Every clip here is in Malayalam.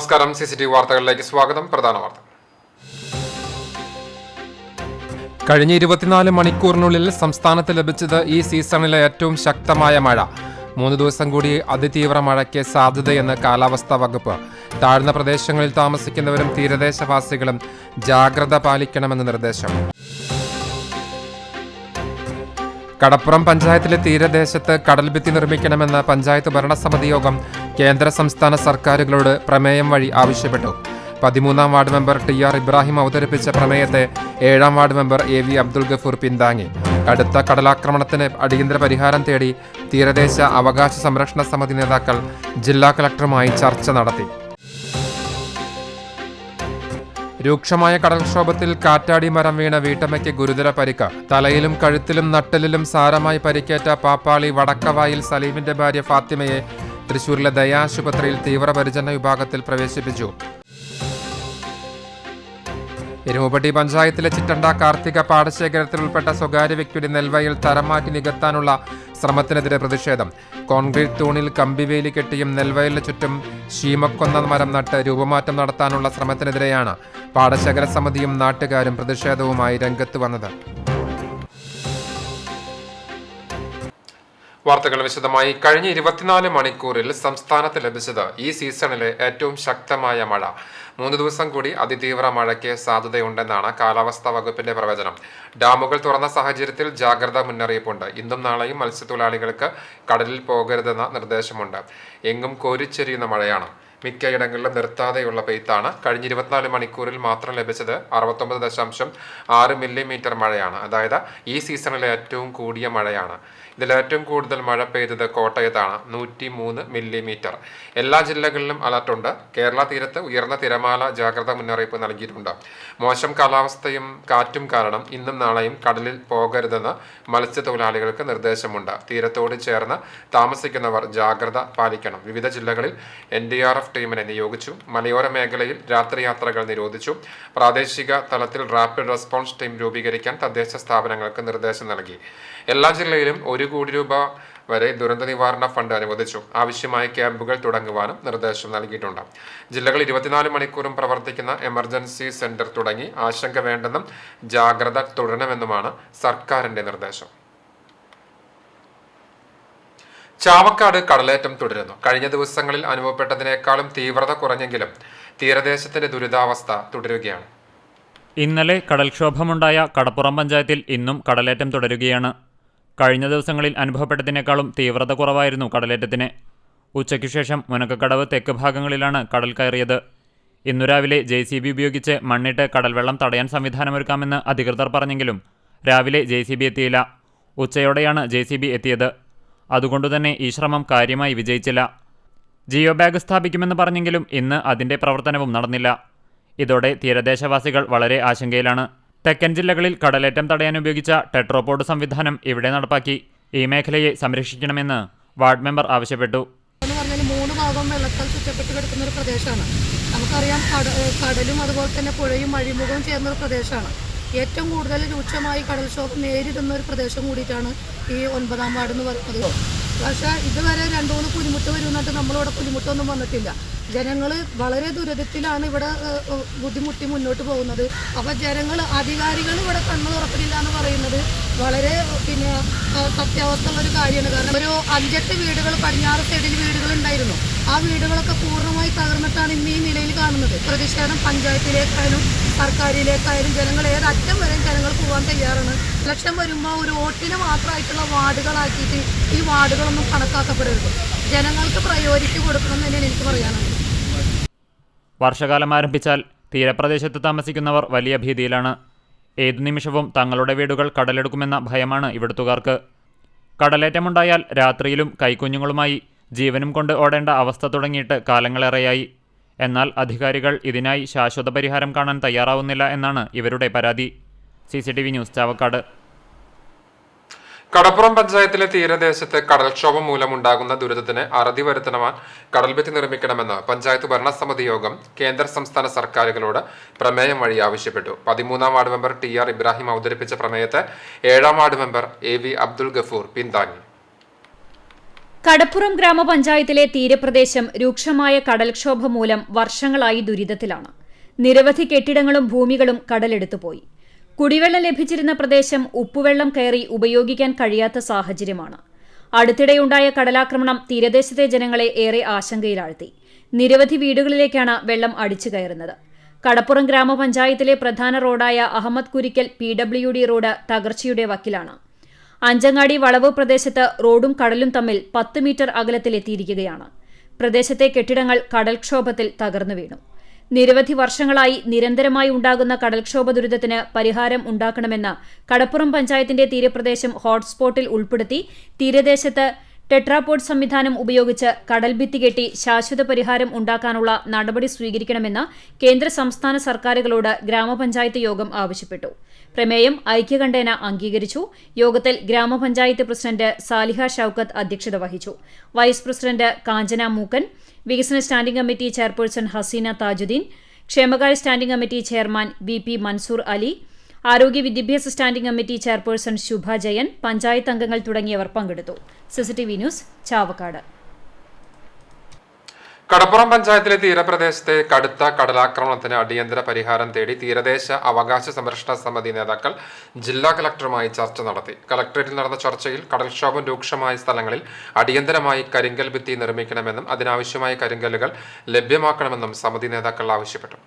നമസ്കാരം. CCTV വാർത്തകളിലേക്ക് സ്വാഗതം. പ്രധാന വാർത്ത. കഴിഞ്ഞ 24 മണിക്കൂറിനുള്ളിൽ സംസ്ഥാനത്ത് ലഭിച്ചത് ഈ സീസണിലെ ഏറ്റവും ശക്തമായ മഴ. 3 ദിവസം കൂടി അതിതീവ്ര മഴയ്ക്ക് സാധ്യതയെന്ന് കാലാവസ്ഥാ വകുപ്പ്. താഴ്ന്ന പ്രദേശങ്ങളിൽ താമസിക്കുന്നവരും തീരദേശവാസികളും ജാഗ്രത പാലിക്കണമെന്ന് നിർദ്ദേശം. കടപ്പുറം പഞ്ചായത്തിലെ തീരദേശത്ത് കടൽഭിത്തി നിർമ്മിക്കണമെന്ന് പഞ്ചായത്ത് ഭരണസമിതി യോഗം കേന്ദ്ര സംസ്ഥാന സർക്കാരുകളോട് പ്രമേയം വഴി ആവശ്യപ്പെട്ടു. 13-ാം വാർഡ് മെമ്പർ TR ഇബ്രാഹിം അവതരിപ്പിച്ച പ്രമേയത്തെ 7-ാം ward member AV Abdul Gafoor പിന്താങ്ങി. കടുത്ത കടലാക്രമണത്തിന് അടിയന്തര പരിഹാരം തേടി തീരദേശ അവകാശ സംരക്ഷണ സമിതി നേതാക്കൾ ജില്ലാ കളക്ടറുമായി ചർച്ച നടത്തി. രൂക്ഷമായ കടൽക്ഷോഭത്തിൽ കാറ്റാടി മരം വീണ വീട്ടമ്മയ്ക്ക് ഗുരുതര പരിക്ക്. തലയിലും കഴുത്തിലും നട്ടലിലും സാരമായി പരിക്കേറ്റ പാപ്പാളി വടക്കവായിൽ സലീമിന്റെ ഭാര്യ ഫാത്തിമയെ തൃശൂരിലെ ദയാശുപത്രിയിൽ തീവ്രപരിചരണ വിഭാഗത്തിൽ പ്രവേശിപ്പിച്ചു. എരുമുപട്ടി പഞ്ചായത്തിലെ ചിറ്റണ്ട കാർത്തിക പാടശേഖരത്തിൽ ഉൾപ്പെട്ട സ്വകാര്യ വ്യക്തിയുടെ നെൽവയൽ തരം മാറ്റി നികത്താനുള്ള ശ്രമത്തിനെതിരെ പ്രതിഷേധം. കോൺക്രീറ്റ് തൂണിൽ കമ്പിവേലി കെട്ടിയും നെൽവയലിന് ചുറ്റും ശീമക്കൊന്ന മരം നട്ട് രൂപമാറ്റം നടത്താനുള്ള ശ്രമത്തിനെതിരെയാണ് പാടശേഖര സമിതിയും നാട്ടുകാരും പ്രതിഷേധവുമായി രംഗത്ത് വന്നത്. വാർത്തകൾ വിശദമായി. കഴിഞ്ഞ 24 മണിക്കൂറിൽ സംസ്ഥാനത്ത് ലഭിച്ചത് ഈ സീസണിലെ ഏറ്റവും ശക്തമായ മഴ. 3 ദിവസം കൂടി അതിതീവ്ര മഴയ്ക്ക് സാധ്യതയുണ്ടെന്നാണ് കാലാവസ്ഥാ വകുപ്പിന്റെ പ്രവചനം. ഡാമുകൾ തുറന്ന സാഹചര്യത്തിൽ ജാഗ്രതാ മുന്നറിയിപ്പുണ്ട്. ഇന്നും നാളെയും മത്സ്യത്തൊഴിലാളികൾക്ക് കടലിൽ പോകരുതെന്ന നിർദ്ദേശമുണ്ട്. എങ്ങും കോരിച്ചെരിയുന്ന മഴയാണ്. മിക്കയിടങ്ങളിലും നിർത്താതെയുള്ള പെയ്ത്താണ്. കഴിഞ്ഞ 24 മണിക്കൂറിൽ മാത്രം ലഭിച്ചത് 69.6 മില്ലിമീറ്റർ മഴയാണ്. അതായത് ഈ സീസണിലെ ഏറ്റവും കൂടിയ മഴയാണ്. ഇതിൽ ഏറ്റവും കൂടുതൽ മഴ പെയ്തത് കോട്ടയത്താണ്, 103 മില്ലിമീറ്റർ. എല്ലാ ജില്ലകളിലും അലർട്ടുണ്ട്. കേരള തീരത്ത് ഉയർന്ന തിരമാല ജാഗ്രതാ മുന്നറിയിപ്പ് നൽകിയിട്ടുണ്ട്. മോശം കാലാവസ്ഥയും കാറ്റും കാരണം ഇന്നും നാളെയും കടലിൽ പോകരുതെന്ന് മത്സ്യത്തൊഴിലാളികൾക്ക് നിർദ്ദേശമുണ്ട്. തീരത്തോട് ചേർന്ന് താമസിക്കുന്നവർ ജാഗ്രത പാലിക്കണം. വിവിധ ജില്ലകളിൽ NDRF ടീമിനെ നിയോഗിച്ചു. മലയോര മേഖലയിൽ രാത്രിയാത്രകൾ നിരോധിച്ചു. പ്രാദേശിക തലത്തിൽ റാപ്പിഡ് റെസ്പോൺസ് ടീം രൂപീകരിക്കാൻ തദ്ദേശ സ്ഥാപനങ്ങൾക്ക് നിർദ്ദേശം നൽകി. എല്ലാ ജില്ലയിലും 1 കോടി രൂപ വരെ ദുരന്ത നിവാരണ ഫണ്ട് അനുവദിച്ചു. ആവശ്യമായ ക്യാമ്പുകൾ തുടങ്ങുവാനും നിർദ്ദേശം നൽകിയിട്ടുണ്ട്. ജില്ലകൾ 24 മണിക്കൂറും പ്രവർത്തിക്കുന്ന എമർജൻസി സെന്റർ തുടങ്ങി ആശങ്ക വേണ്ടെന്നും ജാഗ്രത തുടരണമെന്നുമാണ് സർക്കാരിന്റെ നിർദ്ദേശം. ചാവക്കാട് കടലേറ്റം തുടരുന്നു. കഴിഞ്ഞ ദിവസങ്ങളിൽ അനുഭവപ്പെട്ടതിനേക്കാളും തീവ്രത കുറഞ്ഞെങ്കിലും തീരദേശത്തിന്റെ ദുരിതാവസ്ഥ തുടരുകയാണ്. ഇന്നലെ കടൽക്ഷോഭമുണ്ടായ കടപ്പുറം പഞ്ചായത്തിൽ ഇന്നും കടലേറ്റം തുടരുകയാണ്. കഴിഞ്ഞ ദിവസങ്ങളിൽ അനുഭവപ്പെട്ടതിനേക്കാളും തീവ്രത കുറവായിരുന്നു കടലേറ്റത്തിന്. ഉച്ചയ്ക്കു ശേഷം മുനക്കക്കടവ് തെക്ക് ഭാഗങ്ങളിലാണ് കടൽ കയറിയത്. ഇന്നു രാവിലെ JCB ഉപയോഗിച്ച് മണ്ണിട്ട് കടൽവെള്ളം തടയാൻ സംവിധാനമൊരുക്കാമെന്ന് അധികൃതർ പറഞ്ഞെങ്കിലും രാവിലെ JCB എത്തിയില്ല. ഉച്ചയോടെയാണ് JCB എത്തിയത്. അതുകൊണ്ടുതന്നെ ഈ ശ്രമം കാര്യമായി വിജയിച്ചില്ല. ജിയോ ബാഗ് സ്ഥാപിക്കുമെന്ന് പറഞ്ഞെങ്കിലും ഇന്ന് അതിന്റെ പ്രവർത്തനവും നടന്നില്ല. ഇതോടെ തീരദേശവാസികൾ വളരെ ആശങ്കയിലാണ്. തെക്കൻ ജില്ലകളിൽ കടലേറ്റം തടയാൻ ഉപയോഗിച്ച ടെട്രോപോഡ് സംവിധാനം ഇവിടെ നടപ്പാക്കി ഈ മേഖലയെ സംരക്ഷിക്കണമെന്ന് വാർഡ് മെമ്പർ ആവശ്യപ്പെട്ടു. 3 ഭാഗം വെള്ളത്താൽ ചുറ്റപ്പെട്ട് കിടക്കുന്ന ഒരു പ്രദേശമാണ്. നമുക്കറിയാം, കടലും അതുപോലെ തന്നെ പുഴയും അഴിമുഖവും ചേർന്ന ഒരു പ്രദേശമാണ്. ഏറ്റവും കൂടുതൽ രൂക്ഷമായി കടൽക്ഷോഭം നേരിടുന്ന ഒരു പ്രദേശം കൂടിയിട്ടാണ് ഈ 9-ാം വാർഡ് എന്ന് പറയുന്നത്. പക്ഷേ ഇതുവരെ 2-3 പുലിമുട്ട് വരുന്നിട്ട് നമ്മളിവിടെ പുലിമുട്ടൊന്നും വന്നിട്ടില്ല. ജനങ്ങൾ വളരെ ദുരിതത്തിലാണ് ഇവിടെ ബുദ്ധിമുട്ടി മുന്നോട്ട് പോകുന്നത്. അപ്പോൾ അധികാരികൾ ഇവിടെ കണ്ണു തുറക്കണില്ല എന്ന് പറയുന്നത് വളരെ സത്യാവസ്ഥ ഉള്ളൊരു കാര്യമാണ്. കാരണം ഒരു 5-8 വീടുകൾ പടിഞ്ഞാറ് സൈഡിൽ വീടുകൾ ഉണ്ടായിരുന്നു. ആ വീടുകളൊക്കെ പൂർണ്ണമായി തകർന്നിട്ടാണ് ഇന്ന് ഈ നിലയിൽ കാണുന്നത്. പ്രതിഷേധം പഞ്ചായത്തിലേക്കായാലും സർക്കാരിലേക്കായാലും ജനങ്ങൾ ഏതറ്റം വരെ ജനങ്ങൾ പോകാൻ തയ്യാറാണ്. ലക്ഷം വരുമ്പോൾ ഒരു വോട്ടിന് മാത്രമായിട്ടുള്ള വാർഡുകളാക്കിയിട്ട് ഈ വാർഡുകളൊന്നും കണക്കാക്കപ്പെടരുത്. ജനങ്ങൾക്ക് പ്രയോറിറ്റി കൊടുക്കണം തന്നെയാണ് എനിക്ക് പറയാനുള്ളത്. വർഷകാലം ആരംഭിച്ചാൽ തീരപ്രദേശത്ത് താമസിക്കുന്നവർ വലിയ ഭീതിയിലാണ്. ഏതു നിമിഷവും തങ്ങളുടെ വീടുകൾ കടലെടുക്കുമെന്ന ഭയമാണ് ഇവിടുത്തുകാർക്ക്. കടലേറ്റമുണ്ടായാൽ രാത്രിയിലും കൈക്കുഞ്ഞുങ്ങളുമായി ജീവനും കൊണ്ട് ഓടേണ്ട അവസ്ഥ തുടങ്ങിയിട്ട് കാലങ്ങളേറെയായി. എന്നാൽ അധികാരികൾ ഇതിനായി ശാശ്വത പരിഹാരം കാണാൻ തയ്യാറാവുന്നില്ല എന്നാണ് ഇവരുടെ പരാതി. CCTV news, Chavakkad. കടപ്പുറം പഞ്ചായത്തിലെ തീരദേശത്ത് കടൽക്ഷോഭം മൂലമുണ്ടാകുന്ന ദുരിതത്തിന് അറുതി വരുത്തണമെന്ന് കടൽഭിത്തി നിർമ്മിക്കണമെന്ന് പഞ്ചായത്ത് ഭരണസമിതി യോഗം കേന്ദ്ര സംസ്ഥാന സർക്കാരുകളോട് പ്രമേയം വഴി ആവശ്യപ്പെട്ടു. 13-ാം വാർഡ് മെമ്പർ TR ഇബ്രാഹിം അവതരിപ്പിച്ച പ്രമേയത്തെ 7-ാം ward member AV Abdul Gafoor പിന്താങ്ങി. കടപ്പുറം ഗ്രാമപഞ്ചായത്തിലെ തീരപ്രദേശം രൂക്ഷമായ കടൽക്ഷോഭം മൂലം വർഷങ്ങളായി ദുരിതത്തിലാണ്. നിരവധി കെട്ടിടങ്ങളും ഭൂമികളും കടലെടുത്തുപോയി. കുടിവെള്ളം ലഭിച്ചിരുന്ന പ്രദേശം ഉപ്പുവെള്ളം കയറി ഉപയോഗിക്കാൻ കഴിയാത്ത സാഹചര്യമാണ്. അടുത്തിടെയുണ്ടായ കടലാക്രമണം തീരദേശത്തെ ജനങ്ങളെ ഏറെ ആശങ്കയിലാഴ്ത്തി. നിരവധി വീടുകളിലേക്കാണ് വെള്ളം അടിച്ചു കയറുന്നത്. കടപ്പുറം ഗ്രാമപഞ്ചായത്തിലെ പ്രധാന റോഡായ അഹമ്മദ് കുരിക്കൽ PWD റോഡ് തകർച്ചയുടെ വക്കിലാണ്. അഞ്ചങ്ങാടി വളവ് പ്രദേശത്ത് റോഡും കടലും തമ്മിൽ 10 മീറ്റർ അകലത്തിലെത്തിയിരിക്കുകയാണ്. പ്രദേശത്തെ കെട്ടിടങ്ങൾ കടൽക്ഷോഭത്തിൽ തകർന്നു വീണു. നിരവധി വർഷങ്ങളായി നിരന്തരമായി ഉണ്ടാകുന്ന കടൽക്ഷോഭ ദുരിതത്തിന് പരിഹാരം ഉണ്ടാക്കണമെന്ന് കടപ്പുറം പഞ്ചായത്തിന്റെ തീരപ്രദേശം ഹോട്ട്സ്പോട്ടിൽ ഉൾപ്പെടുത്തി തീരദേശത്ത് ടെട്രാപോഡ് സംവിധാനം ഉപയോഗിച്ച് കടൽഭിത്തി കെട്ടി ശാശ്വത പരിഹാരം ഉണ്ടാക്കാനുള്ള നടപടി സ്വീകരിക്കണമെന്ന് കേന്ദ്ര സംസ്ഥാന സർക്കാരുകളോട് ഗ്രാമപഞ്ചായത്ത് യോഗം ആവശ്യപ്പെട്ടു. പ്രമേയം ഐക്യകണ്ഠേന അംഗീകരിച്ചു. യോഗത്തിൽ ഗ്രാമപഞ്ചായത്ത് പ്രസിഡന്റ് സാലിഹ ഷൌക്കത്ത് അധ്യക്ഷത വഹിച്ചു. വൈസ് പ്രസിഡന്റ് കാഞ്ചന മൂക്കൻ, വികസന standing committee chairperson Haseena Thajudheen, ക്ഷേമകാര്യ standing committee chairman VP Mansoor Ali, ആരോഗ്യ വിദ്യാഭ്യാസ standing committee chairperson Shubha Jayan, panchayat അംഗങ്ങൾ തുടങ്ങിയവർ പങ്കെടുത്തു. CCTV news, Chavakkad. കടപ്പുറം പഞ്ചായത്തിലെ തീരപ്രദേശത്തെ കടുത്ത കടലാക്രമണത്തിന് അടിയന്തര പരിഹാരം തേടി തീരദേശ അവകാശ സംരക്ഷണ സമിതി നേതാക്കൾ ജില്ലാ കളക്ടറുമായി ചർച്ച നടത്തി. കളക്ടറേറ്റിൽ നടന്ന ചർച്ചയിൽ കടൽക്ഷോഭം രൂക്ഷമായ സ്ഥലങ്ങളിൽ അടിയന്തരമായി കരിങ്കൽ ഭിത്തി നിർമ്മിക്കണമെന്നും അതിനാവശ്യമായ കരിങ്കല്ലുകൾ ലഭ്യമാക്കണമെന്നും സമിതി നേതാക്കൾ ആവശ്യപ്പെട്ടു.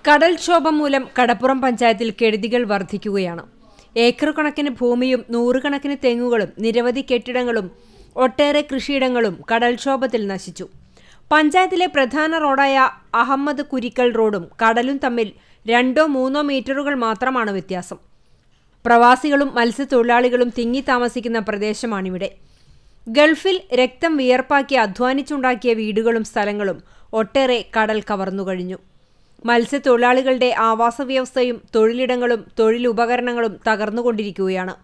കടൽക്ഷോഭം മൂലം കടപ്പുറം പഞ്ചായത്തിൽ കെടുതികൾ വർദ്ധിക്കുകയാണ്. ഏക്കർ കണക്കിന് ഭൂമിയും നൂറുകണക്കിന് തെങ്ങുകളും നിരവധി കെട്ടിടങ്ങളും ഒട്ടേറെ കൃഷിയിടങ്ങളും കടൽക്ഷോഭത്തിൽ നശിച്ചു. പഞ്ചായത്തിലെ പ്രധാന റോഡായ അഹമ്മദ് കുരിക്കൽ റോഡും കടലും തമ്മിൽ 2-3 മീറ്ററുകൾ മാത്രമാണ് വ്യത്യാസം. പ്രവാസികളും മത്സ്യത്തൊഴിലാളികളും തിങ്ങി താമസിക്കുന്ന പ്രദേശമാണിവിടെ. ഗൾഫിൽ രക്തം വിയർപ്പാക്കി അധ്വാനിച്ചുണ്ടാക്കിയ വീടുകളും സ്ഥലങ്ങളും ഒട്ടേറെ കടൽ കവർന്നു കഴിഞ്ഞു. മത്സ്യത്തൊഴിലാളികളുടെ ആവാസ വ്യവസ്ഥയും തൊഴിലിടങ്ങളും തൊഴിലുപകരണങ്ങളും തകർന്നുകൊണ്ടിരിക്കുകയാണ്.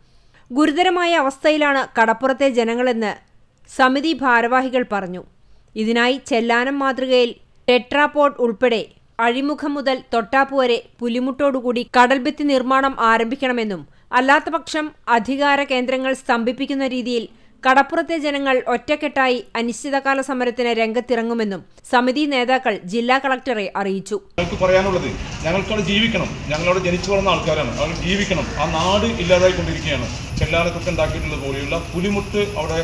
ഗുരുതരമായ അവസ്ഥയിലാണ് കടപ്പുറത്തെ ജനങ്ങളെന്ന് സമിതി ഭാരവാഹികൾ പറഞ്ഞു. ഇതിനായി ചെല്ലാനം മാതൃകയിൽ ടെട്രാപോഡ് ഉൾപ്പെടെ അഴിമുഖം മുതൽ തൊട്ടാപ്പ് വരെ പുലിമുട്ടോടുകൂടി കടൽഭിത്തി നിർമ്മാണം ആരംഭിക്കണമെന്നും അല്ലാത്തപക്ഷം അധികാര കേന്ദ്രങ്ങൾ സ്തംഭിപ്പിക്കുന്ന രീതിയിൽ കടപ്പുറത്തെ ജനങ്ങൾ ഒറ്റക്കെട്ടായി അനിശ്ചിതകാല സമരത്തിന് രംഗത്തിറങ്ങുമെന്നും സമിതി നേതാക്കൾ ജില്ലാ കളക്ടറെ അറിയിച്ചു. ഞങ്ങൾക്ക് പറയാനുള്ളത്, ഞങ്ങൾക്കവിടെ ജീവിക്കണം. ഞങ്ങളവിടെ ജനിച്ചു വളർന്ന ആൾക്കാരാണ്. അവർ ജീവിക്കണം. ആ നാട് ഇല്ലാതായിക്കൊണ്ടിരിക്കുകയാണ്. ചെല്ലാനത്തൊക്കെ ഉണ്ടാക്കിയിട്ടുള്ളത് പോലെയുള്ള പുലിമുട്ട് അവിടെ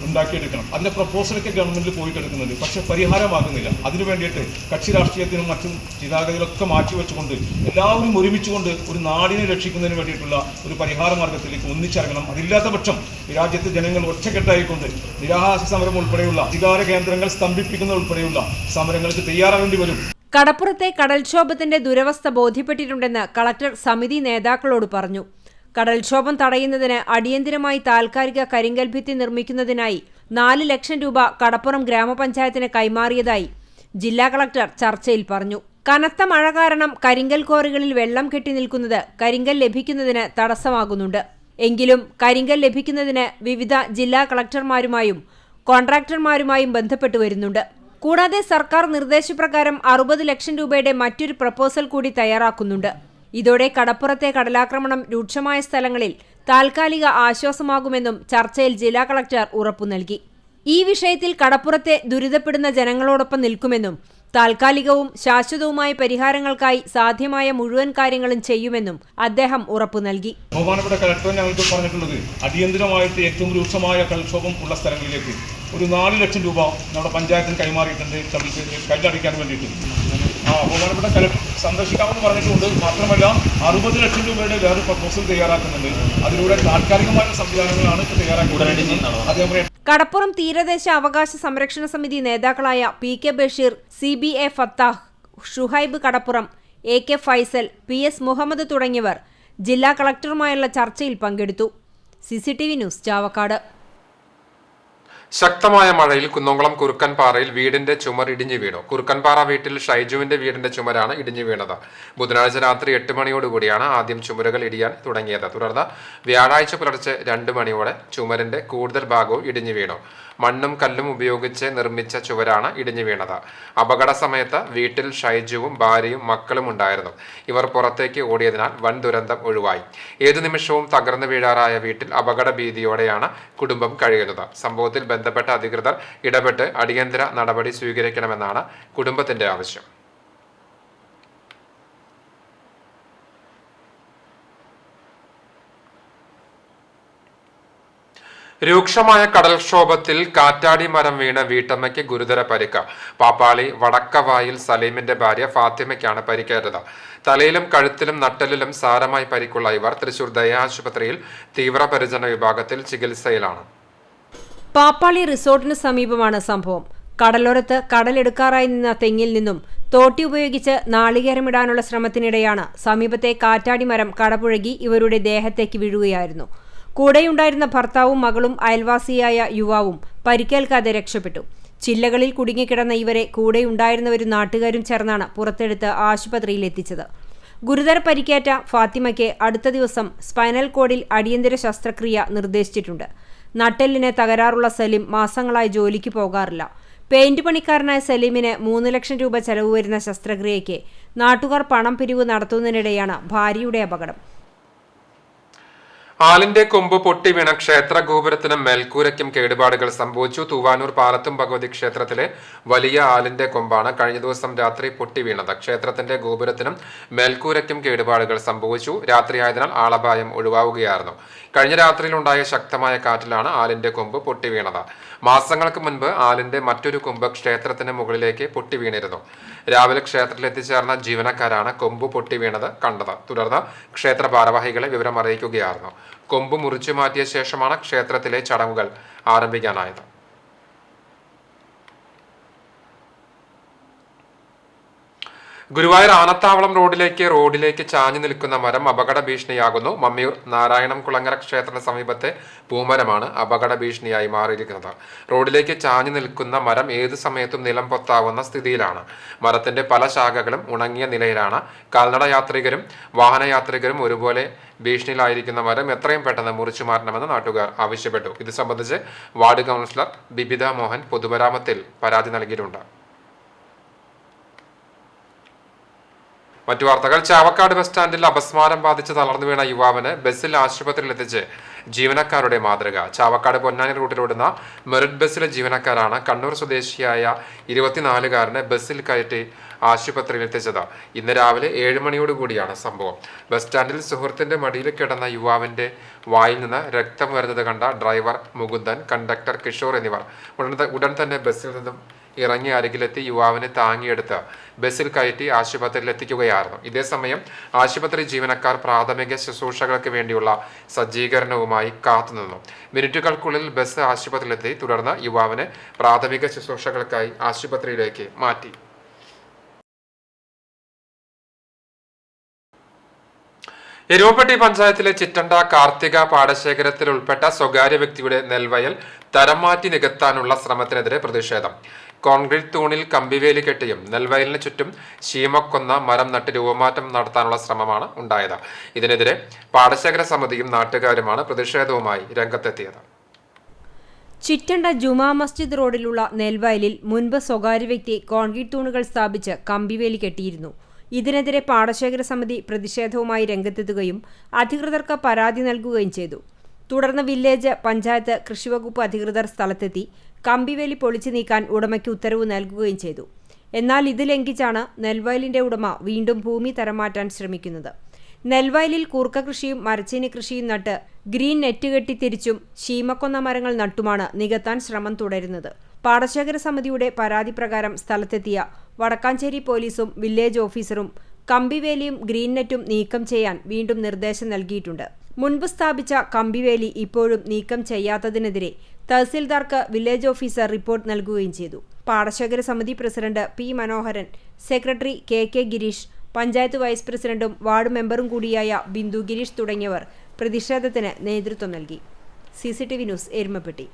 ഉണ്ടാക്കിയെടുക്കണം. അതിൻ്റെ പ്രപ്പോസലൊക്കെ ഗവൺമെൻറ്റിൽ പോയിട്ട് എടുക്കുന്നുണ്ട്. പക്ഷേ പരിഹാരമാകുന്നില്ല. അതിനു വേണ്ടിയിട്ട് കക്ഷി രാഷ്ട്രീയത്തിനും മറ്റും ചിന്താഗതികളൊക്കെ മാറ്റിവെച്ചുകൊണ്ട് എല്ലാവരും ഒരുമിച്ചുകൊണ്ട് ഒരു നാടിനെ രക്ഷിക്കുന്നതിന് വേണ്ടിയിട്ടുള്ള ഒരു പരിഹാര മാർഗത്തിലേക്ക് ഒന്നിച്ചിറങ്ങണം. അതില്ലാത്ത പക്ഷം ഈ രാജ്യത്തെ ജനങ്ങൾ ഒറ്റക്കെട്ടായിക്കൊണ്ട് നിരാഹാര സമരം ഉൾപ്പെടെയുള്ള അധികാര കേന്ദ്രങ്ങൾ സ്തംഭിപ്പിക്കുന്ന ഉൾപ്പെടെയുള്ള സമരങ്ങൾക്ക് തയ്യാറാകേണ്ടി വരും. കടപ്പുറത്തെ കടൽക്ഷോഭത്തിന്റെ ദുരവസ്ഥ ബോധ്യപ്പെട്ടിട്ടുണ്ടെന്ന് കളക്ടർ സമിതി നേതാക്കളോട് പറഞ്ഞു. കടൽക്ഷോഭം തടയുന്നതിന് അടിയന്തരമായി താൽക്കാലിക കരിങ്കൽ ഭിത്തി നിർമ്മിക്കുന്നതിനായി 4 ലക്ഷം രൂപ കടപ്പുറം ഗ്രാമപഞ്ചായത്തിന് കൈമാറിയതായി ജില്ലാ കളക്ടർ ചർച്ചയിൽ പറഞ്ഞു. കനത്ത മഴ കാരണം കരിങ്കൽ ക്വാറികളിൽ വെള്ളം കെട്ടി നിൽക്കുന്നത് കരിങ്കൽ ലഭിക്കുന്നതിന് തടസ്സമാകുന്നുണ്ട്. എങ്കിലും കരിങ്കൽ ലഭിക്കുന്നതിന് വിവിധ ജില്ലാ കളക്ടർമാരുമായും കോൺട്രാക്ടർമാരുമായും ബന്ധപ്പെട്ടു വരുന്നുണ്ട്. കൂടാതെ സർക്കാർ നിർദ്ദേശപ്രകാരം 60 ലക്ഷം രൂപയുടെ മറ്റൊരു പ്രപ്പോസൽ കൂടി തയ്യാറാക്കുന്നുണ്ട്. ഇതോടെ കടപ്പുറത്തെ കടലാക്രമണം രൂക്ഷമായ സ്ഥലങ്ങളിൽ താൽക്കാലിക ആശ്വാസമാകുമെന്നും ചർച്ചയിൽ ജില്ലാ കളക്ടർ ഉറപ്പു നൽകി. ഈ വിഷയത്തിൽ കടപ്പുറത്തെ ദുരിതപ്പെടുന്ന ജനങ്ങളോടൊപ്പം നിൽക്കുമെന്നും താൽക്കാലികവും ശാശ്വതവുമായ പരിഹാരങ്ങൾക്കായി സാധ്യമായ മുഴുവൻ കാര്യങ്ങളും ചെയ്യുമെന്നും അദ്ദേഹം ഉറപ്പു നൽകി. ബഹുമാനപ്പെട്ട കളക്ടർ ഞങ്ങൾക്ക് പറഞ്ഞിട്ടുള്ളത്, അടിയന്തരമായിട്ട് ഏറ്റവും രൂക്ഷമായ കടൽക്ഷോഭം ഉള്ള സ്ഥലങ്ങളിലേക്ക് ഒരു 4 ലക്ഷം രൂപ നമ്മുടെ പഞ്ചായത്തിന് കൈമാറിയിട്ടുണ്ട് കല്ലടിക്കാൻ വേണ്ടിയിട്ട്. ബഹുമാനപ്പെട്ട കളക്ടർ സന്ദർശിക്കാമെന്ന് പറഞ്ഞിട്ടുണ്ട്. മാത്രമല്ല 60 ലക്ഷം രൂപയുടെ വേറെ പ്രപ്പോസൽ തയ്യാറാക്കുന്നുണ്ട്. അതിലൂടെ താൽക്കാലികമായ സംവിധാനങ്ങളാണ് തയ്യാറാക്കുന്നത്. കടപ്പുറം തീരദേശ അവകാശ സംരക്ഷണ സമിതി നേതാക്കളായ PK ബഷീർ, CBA ഫത്താഹ്, ഷുഹൈബ് കടപ്പുറം, AK ഫൈസൽ, PS മുഹമ്മദ് തുടങ്ങിയവർ ജില്ലാ കളക്ടറുമായുള്ള ചർച്ചയിൽ പങ്കെടുത്തു. CCTV news, Chavakkad. ശക്തമായ മഴയിൽ കുന്നംകുളം കുറുക്കൻപാറയിൽ വീടിന്റെ ചുമർ ഇടിഞ്ഞു വീണു. കുറുക്കൻപാറ വീട്ടിൽ ഷൈജുവിന്റെ വീടിന്റെ ചുമരാണ് ഇടിഞ്ഞു വീണത്. ബുധനാഴ്ച രാത്രി 8 മണിയോടുകൂടിയാണ് ആദ്യം ചുമരുകൾ ഇടിയാൻ തുടങ്ങിയത്. തുടർന്ന് വ്യാഴാഴ്ച പുലർച്ചെ 2 മണിയോടെ ചുമരിന്റെ കൂടുതൽ ഭാഗവും ഇടിഞ്ഞു വീണു. മണ്ണും കല്ലും ഉപയോഗിച്ച് നിർമ്മിച്ച ചുവരാണ് ഇടിഞ്ഞു വീണത്. അപകട സമയത്ത് വീട്ടിൽ ഷൈജുവും ഭാര്യയും മക്കളും ഉണ്ടായിരുന്നു. ഇവർ പുറത്തേക്ക് ഓടിയതിനാൽ വൻ ദുരന്തം ഒഴിവായി. ഏതു നിമിഷവും തകർന്നു വീഴാറായ വീട്ടിൽ അപകട ഭീതിയോടെയാണ് കുടുംബം കഴിയുന്നത്. സംഭവത്തിൽ ബന്ധപ്പെട്ട അധികൃതർ ഇടപെട്ട് അടിയന്തര നടപടി സ്വീകരിക്കണമെന്നാണ് കുടുംബത്തിന്റെ ആവശ്യം. രൂക്ഷമായ കടൽക്ഷോഭത്തിൽ കാറ്റാടി മരം വീണ വീട്ടമ്മയ്ക്ക് ഗുരുതര പരിക്ക്. പാപ്പാളി വടക്കവായിൽ സലീമിന്റെ ഭാര്യ ഫാത്തിമയ്ക്കാണ് പരിക്കേറ്റത്. തലയിലും കഴുത്തിലും നട്ടലിലും സാരമായി പരിക്കുള്ള ഇവർ തൃശൂർ ദയ ആശുപത്രിയിൽ തീവ്രപരിചരണ വിഭാഗത്തിൽ ചികിത്സയിലാണ്. പാപ്പാളി റിസോർട്ടിന് സമീപമാണ് സംഭവം. കടലോരത്ത് കടലെടുക്കാറായി നിന്ന തെങ്ങിൽ നിന്നും തോട്ടി ഉപയോഗിച്ച് നാളികേരമിടാനുള്ള ശ്രമത്തിനിടെയാണ് സമീപത്തെ കാറ്റാടി മരം കടപുഴകി ഇവരുടെ ദേഹത്തേക്ക് വീഴുകയായിരുന്നു. കൂടെയുണ്ടായിരുന്ന ഭർത്താവും മകളും അയൽവാസിയായ യുവാവും പരിക്കേൽക്കാതെ രക്ഷപ്പെട്ടു. ചില്ലകളിൽ കുടുങ്ങിക്കിടന്ന ഇവരെ കൂടെയുണ്ടായിരുന്നവരും നാട്ടുകാരും ചേർന്നാണ് പുറത്തെടുത്ത് ആശുപത്രിയിൽ എത്തിച്ചത്. ഗുരുതര പരിക്കേറ്റ ഫാത്തിമയ്ക്ക് അടുത്ത ദിവസം സ്പൈനൽ കോഡിൽ അടിയന്തര ശസ്ത്രക്രിയ നിർദ്ദേശിച്ചിട്ടുണ്ട്. നട്ടെല്ലിന് തകരാറുള്ള സലീം മാസങ്ങളായി ജോലിക്ക് പോകാറില്ല. പെയിന്റ് പണിക്കാരനായ സലീമിന് 3 ലക്ഷം രൂപ ചെലവ് വരുന്ന ശസ്ത്രക്രിയയ്ക്ക് നാട്ടുകാർ പണം പിരിവ് നടത്തുന്നതിനിടെയാണ് ഭാര്യയുടെ അപകടം. ആലിന്റെ കൊമ്പ് പൊട്ടി വീണ ക്ഷേത്ര ഗോപുരത്തിനും മേൽക്കൂരയ്ക്കും കേടുപാടുകൾ സംഭവിച്ചു. തൂവാനൂർ പാലത്തും ഭഗവതി ക്ഷേത്രത്തിലെ വലിയ ആലിന്റെ കൊമ്പാണ് കഴിഞ്ഞ ദിവസം രാത്രി പൊട്ടി വീണത്. ക്ഷേത്രത്തിന്റെ ഗോപുരത്തിനും മേൽക്കൂരയ്ക്കും കേടുപാടുകൾ സംഭവിച്ചു. രാത്രിയായതിനാൽ ആളപായം ഒഴിവാവുകയായിരുന്നു. കഴിഞ്ഞ രാത്രിയിലുണ്ടായ ശക്തമായ കാറ്റിലാണ് ആലിന്റെ കൊമ്പ് പൊട്ടി വീണത്. മാസങ്ങൾക്ക് മുൻപ് ആലിന്റെ മറ്റൊരു കൊമ്പ് ക്ഷേത്രത്തിന് മുകളിലേക്ക് പൊട്ടി വീണിരുന്നു. രാവിലെ ക്ഷേത്രത്തിൽ എത്തിച്ചേർന്ന ജീവനക്കാരാണ് കൊമ്പ് പൊട്ടി വീണത് കണ്ടത്. തുടർന്ന് ക്ഷേത്ര ഭാരവാഹികളെ വിവരം അറിയിക്കുകയായിരുന്നു. കൊമ്പ് മുറിച്ചു മാറ്റിയ ശേഷമാണ് ക്ഷേത്രത്തിലെ ചടങ്ങുകൾ ആരംഭിക്കാനായത്. ഗുരുവായൂർ ആനത്താവളം റോഡിലേക്ക് ചാഞ്ഞു നിൽക്കുന്ന മരം അപകട ഭീഷണിയാകുന്നു. മമ്മിയൂർ നാരായണം കുളങ്ങര ക്ഷേത്രത്തിന് സമീപത്തെ പൂമരമാണ് അപകട ഭീഷണിയായി മാറിയിരിക്കുന്നത്. റോഡിലേക്ക് ചാഞ്ഞു നിൽക്കുന്ന മരം ഏതു സമയത്തും നിലം പൊത്താവുന്ന സ്ഥിതിയിലാണ്. മരത്തിന്റെ പല ശാഖകളും ഉണങ്ങിയ നിലയിലാണ്. കാൽനട യാത്രികരും വാഹനയാത്രികരും ഒരുപോലെ ഭീഷണിയിലായിരിക്കുന്ന മരം എത്രയും പെട്ടെന്ന് മുറിച്ചു മാറ്റണമെന്ന് നാട്ടുകാർ ആവശ്യപ്പെട്ടു. ഇത് സംബന്ധിച്ച് വാർഡ് കൗൺസിലർ ബിബിത മോഹൻ പൊതുമരാമത്തിൽ പരാതി നൽകിയിട്ടുണ്ട്. മറ്റു വാർത്തകൾ. ചാവക്കാട് ബസ് സ്റ്റാൻഡിൽ അപസ്മാരം ബാധിച്ച് തളർന്നു വീണ യുവാവിന് ബസ്സിൽ ആശുപത്രിയിൽ എത്തിച്ച് ജീവനക്കാരുടെ മാതൃക. ചാവക്കാട് പൊന്നാനി റൂട്ടിലോടുന്ന മെറിറ്റ് ബസ്സിലെ ജീവനക്കാരാണ് കണ്ണൂർ സ്വദേശിയായ 24-കാരനെ ബസ്സിൽ കയറ്റി ആശുപത്രിയിൽ എത്തിച്ചത്. ഇന്ന് രാവിലെ 7 മണിയോടുകൂടിയാണ് സംഭവം. ബസ് സ്റ്റാൻഡിൽ സുഹൃത്തിന്റെ മടിയിൽ കിടന്ന യുവാവിന്റെ വായിൽ നിന്ന് രക്തം വരുന്നത് കണ്ട ഡ്രൈവർ മുകുന്ദൻ, കണ്ടക്ടർ കിഷോർ എന്നിവർ ഉടൻ തന്നെ ബസ്സിൽ നിന്നും ഇറങ്ങി അരികിലെത്തി യുവാവിനെ താങ്ങിയെടുത്ത് ബസ്സിൽ കയറ്റി ആശുപത്രിയിൽ എത്തിക്കുകയായിരുന്നു. ഇതേസമയം ആശുപത്രി ജീവനക്കാർ പ്രാഥമിക ശുശ്രൂഷകൾക്ക് വേണ്ടിയുള്ള സജ്ജീകരണവുമായി കാത്തുനിന്നു. മിനിറ്റുകൾക്കുള്ളിൽ ബസ് ആശുപത്രിയിലെത്തി. തുടർന്ന് യുവാവിനെ പ്രാഥമിക ശുശ്രൂഷകൾക്കായി ആശുപത്രിയിലേക്ക് മാറ്റി. എരുമപ്പെട്ടി പഞ്ചായത്തിലെ ചിറ്റണ്ട കാർത്തിക പാടശേഖരത്തിൽ ഉൾപ്പെട്ട സ്വകാര്യ വ്യക്തിയുടെ നെൽവയൽ തരം മാറ്റി നികത്താനുള്ള ശ്രമത്തിനെതിരെ പ്രതിഷേധം. കോൺക്രീറ്റ് തൂണിൽ കമ്പിവേലി കെട്ടിയും നെൽവയലിന് ചുറ്റും ശീമക്കൊന്ന മരം നട്ട് രൂപമാറ്റം നടത്താനുള്ള ശ്രമമാണ് ഉണ്ടായത്. ഇതിനെതിരെ പാടശേഖര സമിതിയും നാട്ടുകാരുമാണ് പ്രതിഷേധവുമായി രംഗത്തെത്തിയത്. ചിറ്റണ്ട ജുമാ മസ്ജിദ് റോഡിലുള്ള നെൽവയലിൽ മുൻപ് സ്വകാര്യ വ്യക്തി കോൺക്രീറ്റ് തൂണുകൾ സ്ഥാപിച്ച് കമ്പിവേലി കെട്ടിയിരുന്നു. ഇതിനെതിരെ പാടശേഖര സമിതി പ്രതിഷേധവുമായി രംഗത്തെത്തുകയും അധികൃതർക്ക് പരാതി നൽകുകയും ചെയ്തു. തുടർന്ന് വില്ലേജ്, പഞ്ചായത്ത്, കൃഷിവകുപ്പ് അധികൃതർ സ്ഥലത്തെത്തി കമ്പിവേലി പൊളിച്ചു നീക്കാൻ ഉടമയ്ക്ക് ഉത്തരവ് നൽകുകയും ചെയ്തു. എന്നാൽ ഇത് ലംഘിച്ചാണ് നെൽവയലിന്റെ ഉടമ വീണ്ടും ഭൂമി തരംമാറ്റാൻ ശ്രമിക്കുന്നത്. നെൽവയലിൽ കൂർക്ക കൃഷിയും മരച്ചീനി കൃഷിയും നട്ട് ഗ്രീൻ നെറ്റ് കെട്ടി തിരിച്ചും ശീമക്കൊന്ന മരങ്ങൾ നട്ടുമാണ് നികത്താൻ ശ്രമം തുടരുന്നത്. പാടശേഖര സമിതിയുടെ പരാതി പ്രകാരം സ്ഥലത്തെത്തിയ വടക്കാഞ്ചേരി പോലീസും വില്ലേജ് ഓഫീസറും കമ്പിവേലിയും ഗ്രീൻ നെറ്റും നീക്കം ചെയ്യാൻ വീണ്ടും നിർദ്ദേശം നൽകിയിട്ടുണ്ട്. മുൻപ് സ്ഥാപിച്ച കമ്പിവേലി ഇപ്പോഴും നീക്കം ചെയ്യാത്തതിനെതിരെ തഹസിൽദാർക്ക് വില്ലേജ് ഓഫീസർ റിപ്പോർട്ട് നൽകുകയും ചെയ്തു. പാടശേഖര സമിതി president P Manoharan, secretary K Gireesh, panchayat vice പ്രസിഡന്റും വാർഡ് മെമ്പറും കൂടിയായ ബിന്ദു ഗിരീഷ് തുടങ്ങിയവർ പ്രതിഷേധത്തിന് നേതൃത്വം നൽകി. CCTV news, Erumapetty.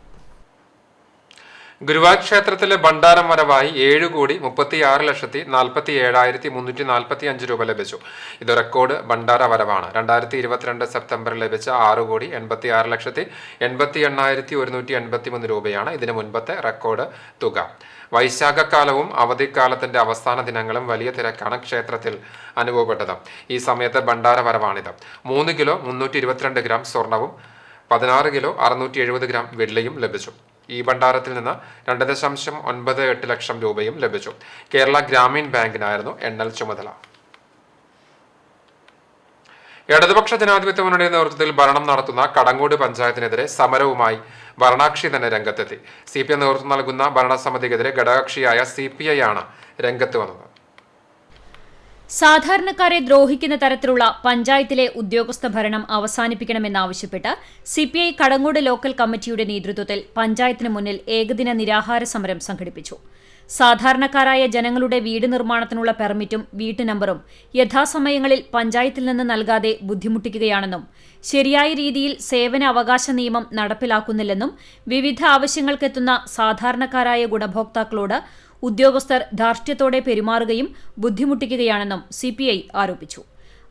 ഗുരുവായൂർ ക്ഷേത്രത്തിലെ ഭണ്ഡാരം വരവായി 7,46,47,345 രൂപ ലഭിച്ചു. ഇത് റെക്കോർഡ് ഭണ്ഡാര വരവാണ്. 2022 സെപ്റ്റംബറിൽ ലഭിച്ച 6,86,88,183 രൂപയാണ് ഇതിന് മുൻപത്തെ റെക്കോർഡ് തുക. വൈശാഖക്കാലവും അവധിക്കാലത്തിന്റെ അവസാന ദിനങ്ങളും വലിയ തിരക്കാണ് ക്ഷേത്രത്തിൽ അനുഭവപ്പെട്ടത്. ഈ സമയത്ത് ഭണ്ഡാര വരവാണിത്. 3 കിലോ 322 ഗ്രാം സ്വർണവും 16 കിലോ 670 ഗ്രാം വെള്ളിയും ലഭിച്ചു. ഈ ഭണ്ഡാരത്തിൽ നിന്ന് 2.98 ലക്ഷം രൂപയും ലഭിച്ചു. കേരള ഗ്രാമീൺ ബാങ്കിനായിരുന്നു എണ്ണൽ ചുമതല. ഇടതുപക്ഷ ജനാധിപത്യ മുന്നണിയുടെ നേതൃത്വത്തിൽ ഭരണം നടത്തുന്ന കടങ്ങോട് പഞ്ചായത്തിനെതിരെ സമരവുമായി ഭരണകക്ഷി തന്നെ രംഗത്തെത്തി. CPI നേതൃത്വം നൽകുന്ന ഭരണസമിതിക്കെതിരെ ഘടകകക്ഷിയായ CPI ആണ് രംഗത്ത് വന്നത്. സാധാരണക്കാരെ ദ്രോഹിക്കുന്ന തരത്തിലുള്ള പഞ്ചായത്തിലെ ഉദ്യോഗസ്ഥ ഭരണം അവസാനിപ്പിക്കണമെന്നാവശ്യപ്പെട്ട് CPI കടങ്ങോട് ലോക്കൽ കമ്മിറ്റിയുടെ നേതൃത്വത്തിൽ പഞ്ചായത്തിന് മുന്നിൽ ഏകദിന നിരാഹാര സമരം സംഘടിപ്പിച്ചു. സാധാരണക്കാരായ ജനങ്ങളുടെ വീട് നിർമ്മാണത്തിനുള്ള പെർമിറ്റും വീട്ടു നമ്പറും യഥാസമയങ്ങളിൽ പഞ്ചായത്തിൽ നിന്ന് നൽകാതെ ബുദ്ധിമുട്ടിക്കുകയാണെന്നും ശരിയായ രീതിയിൽ സേവന അവകാശ നിയമം നടപ്പിലാക്കുന്നില്ലെന്നും വിവിധ ആവശ്യങ്ങൾക്കെത്തുന്ന സാധാരണക്കാരായ ഗുണഭോക്താക്കളോട് ഉദ്യോഗസ്ഥർ ധാർഷ്ട്യത്തോടെ പെരുമാറുകയും ബുദ്ധിമുട്ടിക്കുകയാണെന്നും CPI ആരോപിച്ചു.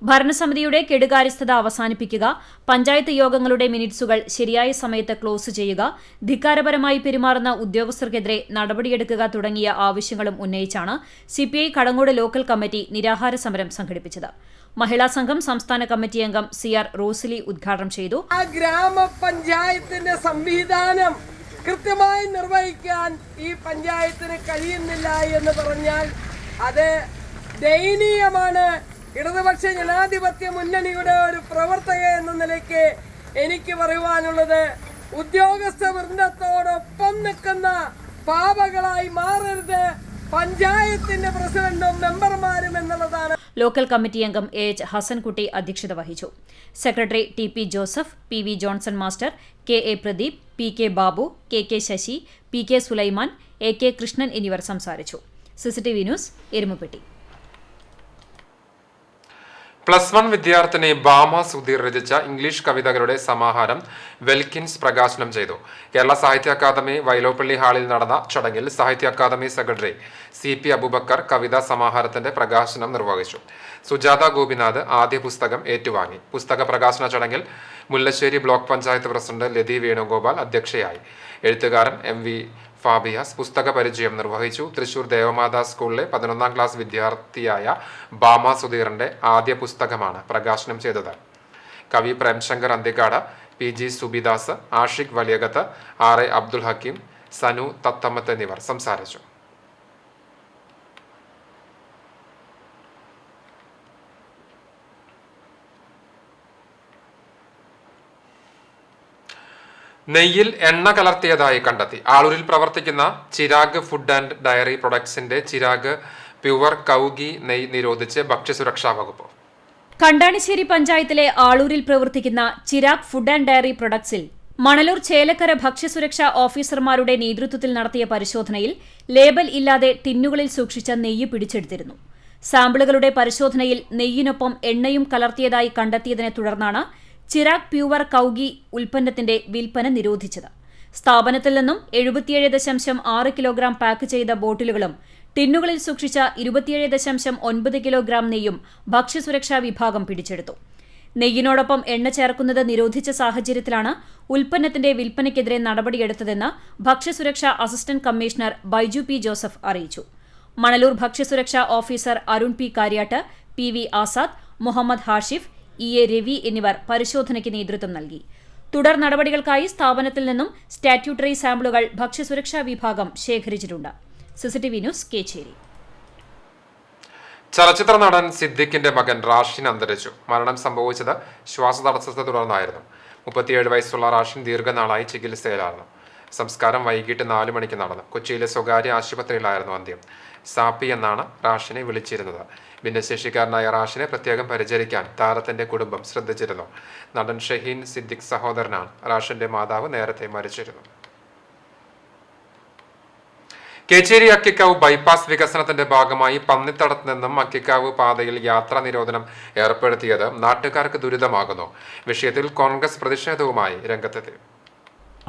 ഭരണസമിതിയുടെ കെടുകാര്യസ്ഥത അവസാനിപ്പിക്കുക, പഞ്ചായത്ത് യോഗങ്ങളുടെ മിനിറ്റ്സുകൾ ശരിയായ സമയത്ത് ക്ലോസ് ചെയ്യുക, ധിക്കാരപരമായി പെരുമാറുന്ന ഉദ്യോഗസ്ഥർക്കെതിരെ നടപടിയെടുക്കുക തുടങ്ങിയ ആവശ്യങ്ങളും ഉന്നയിച്ചാണ് CPI കടങ്ങോട് ലോക്കൽ കമ്മിറ്റി നിരാഹാര സമരം സംഘടിപ്പിച്ചത്. മഹിളാ സംഘം സംസ്ഥാന കമ്മിറ്റി അംഗം CR റോസിലി ഉദ്ഘാടനം ചെയ്തു. ഗ്രാമപഞ്ചായത്തിന്റെ സംവിധാനം കൃത്യമായി നിർവഹിക്കാൻ ഈ പഞ്ചായത്തിന് കഴിയുന്നില്ല എന്ന് പറഞ്ഞാൽ അത് ദയനീയമാണ്. ഇടതുപക്ഷ ജനാധിപത്യ മുന്നണിയുടെ ഒരു പ്രവർത്തക എന്ന നിലയ്ക്ക് എനിക്ക് പറയുവാനുള്ളത്, ഉദ്യോഗസ്ഥ വൃന്ദത്തോടൊപ്പം നിൽക്കുന്ന പാവകളായി മാറരുത് പഞ്ചായത്തിന്റെ പ്രസിഡന്റും മെമ്പർമാരും എന്നുള്ളതാണ്. ലോക്കൽ കമ്മിറ്റി അംഗം AH ഹസൻകുട്ടി അധ്യക്ഷത വഹിച്ചു. Secretary TP Joseph, PV Johnson master, KA Pradeep, PK Babu, KK Sasi, PK Sulaiman, AK Krishnan എന്നിവർ സംസാരിച്ചു. CCTV news, Erumapetty. +1 വിദ്യാർത്ഥിനി ബാമ സുധീർ രചിച്ച ഇംഗ്ലീഷ് കവിതകളുടെ സമാഹാരം വെൽക്കിൻസ് പ്രകാശനം ചെയ്തു. കേരള സാഹിത്യ അക്കാദമി വൈലോപ്പള്ളി ഹാളിൽ നടന്ന ചടങ്ങിൽ സാഹിത്യ അക്കാദമി സെക്രട്ടറി CP അബൂബക്കർ കവിതാ സമാഹാരത്തിന്റെ പ്രകാശനം നിർവഹിച്ചു. സുജാത ഗോപിനാഥ് ആദ്യ പുസ്തകം ഏറ്റുവാങ്ങി. പുസ്തക പ്രകാശന ചടങ്ങിൽ മുല്ലശ്ശേരി ബ്ലോക്ക് പഞ്ചായത്ത് പ്രസിഡന്റ് ലതി വേണുഗോപാൽ അധ്യക്ഷയായി. എഴുത്തുകാരൻ MV ഫാബിയാസ് പുസ്തക പരിചയം നിർവഹിച്ചു. തൃശൂർ ദേവമാതാ സ്കൂളിലെ 11ാം ക്ലാസ് വിദ്യാർത്ഥിയായ ബാമ സുധീറിന്റെ ആദ്യ പുസ്തകമാണ് പ്രകാശനം ചെയ്തത്. കവി പ്രേംശങ്കർ അന്തിക്കാട്, PG സുബിദാസ്, ആഷിഖ് വലിയകത്ത്, RA അബ്ദുൽ ഹക്കീം, സനു തത്തമ്മത്ത് എന്നിവർ സംസാരിച്ചു. നെയ്യിൽ എണ്ണ കലർത്തിയതായി കണ്ടെത്തി. ആളൂരിൽ പ്രവർത്തിക്കുന്ന ചിരാഗ് ഫുഡ് ആൻഡ് ഡയറി പ്രൊഡക്ട്സിന്റെ ചിരാഗ് പ്യുവർ കൗഗി നെയ്യ് നിരോധിച്ച് ഭക്ഷ്യസുരക്ഷാ വകുപ്പ്. കണ്ടാണിശ്ശേരി പഞ്ചായത്തിലെ ആളൂരിൽ പ്രവർത്തിക്കുന്ന ചിരാഗ് ഫുഡ് ആൻഡ് ഡയറി പ്രൊഡക്ട്സിൽ മണലൂർ ചേലക്കര ഭക്ഷ്യസുരക്ഷാ ഓഫീസർമാരുടെ നേതൃത്വത്തിൽ നടത്തിയ പരിശോധനയിൽ ലേബൽ ഇല്ലാതെ ടിന്നുകളിൽ സൂക്ഷിച്ച നെയ്യ് പിടിച്ചെടുത്തിരുന്നു. സാമ്പിളുകളുടെ പരിശോധനയിൽ നെയ്യിനൊപ്പം എണ്ണയും കലർത്തിയതായി കണ്ടെത്തിയതിനെ തുടർന്നാണ് ചിരാഗ് പ്യുവർ കൗഗി ഉൽപ്പന്നത്തിന്റെ വിൽപ്പന നിരോധിച്ചത്. സ്ഥാപനത്തിൽ നിന്നും 77.6 കിലോഗ്രാം പാക്ക് ചെയ്ത ബോട്ടിലുകളും ടിന്നുകളിൽ സൂക്ഷിച്ച 27.9 കിലോഗ്രാം നെയ്യും ഭക്ഷ്യസുരക്ഷാ വിഭാഗം പിടിച്ചെടുത്തു. നെയ്യിനോടൊപ്പം എണ്ണ ചേർക്കുന്നത് നിരോധിച്ച സാഹചര്യത്തിലാണ് ഉൽപ്പന്നത്തിന്റെ വിൽപ്പനയ്ക്കെതിരെ നടപടിയെടുത്തതെന്ന് ഭക്ഷ്യസുരക്ഷാ assistant commissioner Baiju P Joseph അറിയിച്ചു. മണലൂർ ഭക്ഷ്യസുരക്ഷാ officer Arun P Kariyat, PV Azad, Muhammad Hashif, EA Ravi എന്നിവർ പരിശോധനയ്ക്ക് നേതൃത്വം നൽകി. തുടർ നടപടികൾക്കായി സ്ഥാപനത്തിൽ നിന്നും സ്റ്റാറ്റ്യൂട്ടറി സാമ്പിളുകൾ ഭക്ഷ്യസുരക്ഷാ വിഭാഗം ശേഖരിച്ചിട്ടുണ്ട്. CCTV news, Kechery. ചലച്ചിത്ര നടൻ സിദ്ദിഖിന്റെ മകൻ റാഷിൻ അന്തരിച്ചു. മരണം സംഭവിച്ചത് ശ്വാസതടസ്സത്തെ തുടർന്നായിരുന്നു. 37 വയസ്സുള്ള റാഷിൻ ദീർഘനാളായി ചികിത്സയിലായിരുന്നു. സംസ്കാരം വൈകിട്ട് 4 മണിക്ക് നടന്നു. കൊച്ചിയിലെ സ്വകാര്യ ആശുപത്രിയിലായിരുന്നു അന്ത്യം. സാപ്പി എന്നാണ് റാഷിനെ വിളിച്ചിരുന്നത്. ഭിന്നശേഷിക്കാരനായ റാഷിനെ പ്രത്യേകം പരിചരിക്കാൻ താരത്തിന്റെ കുടുംബം ശ്രദ്ധിച്ചിരുന്നു. നടൻ ഷഹീൻ സിദ്ദിഖ് സഹോദരനാണ്. റാഷിന്റെ മാതാവ് നേരത്തെ മരിച്ചിരുന്നു. കേച്ചേരി അക്കിക്കാവ് ബൈപ്പാസ് വികസനത്തിന്റെ ഭാഗമായി പന്നിത്തടത്ത് നിന്നും അക്കിക്കാവ് പാതയിൽ യാത്രാ നിരോധനം ഏർപ്പെടുത്തിയത് നാട്ടുകാർക്ക് ദുരിതമാകുന്നു. വിഷയത്തിൽ കോൺഗ്രസ് പ്രതിഷേധവുമായി രംഗത്തെത്തി.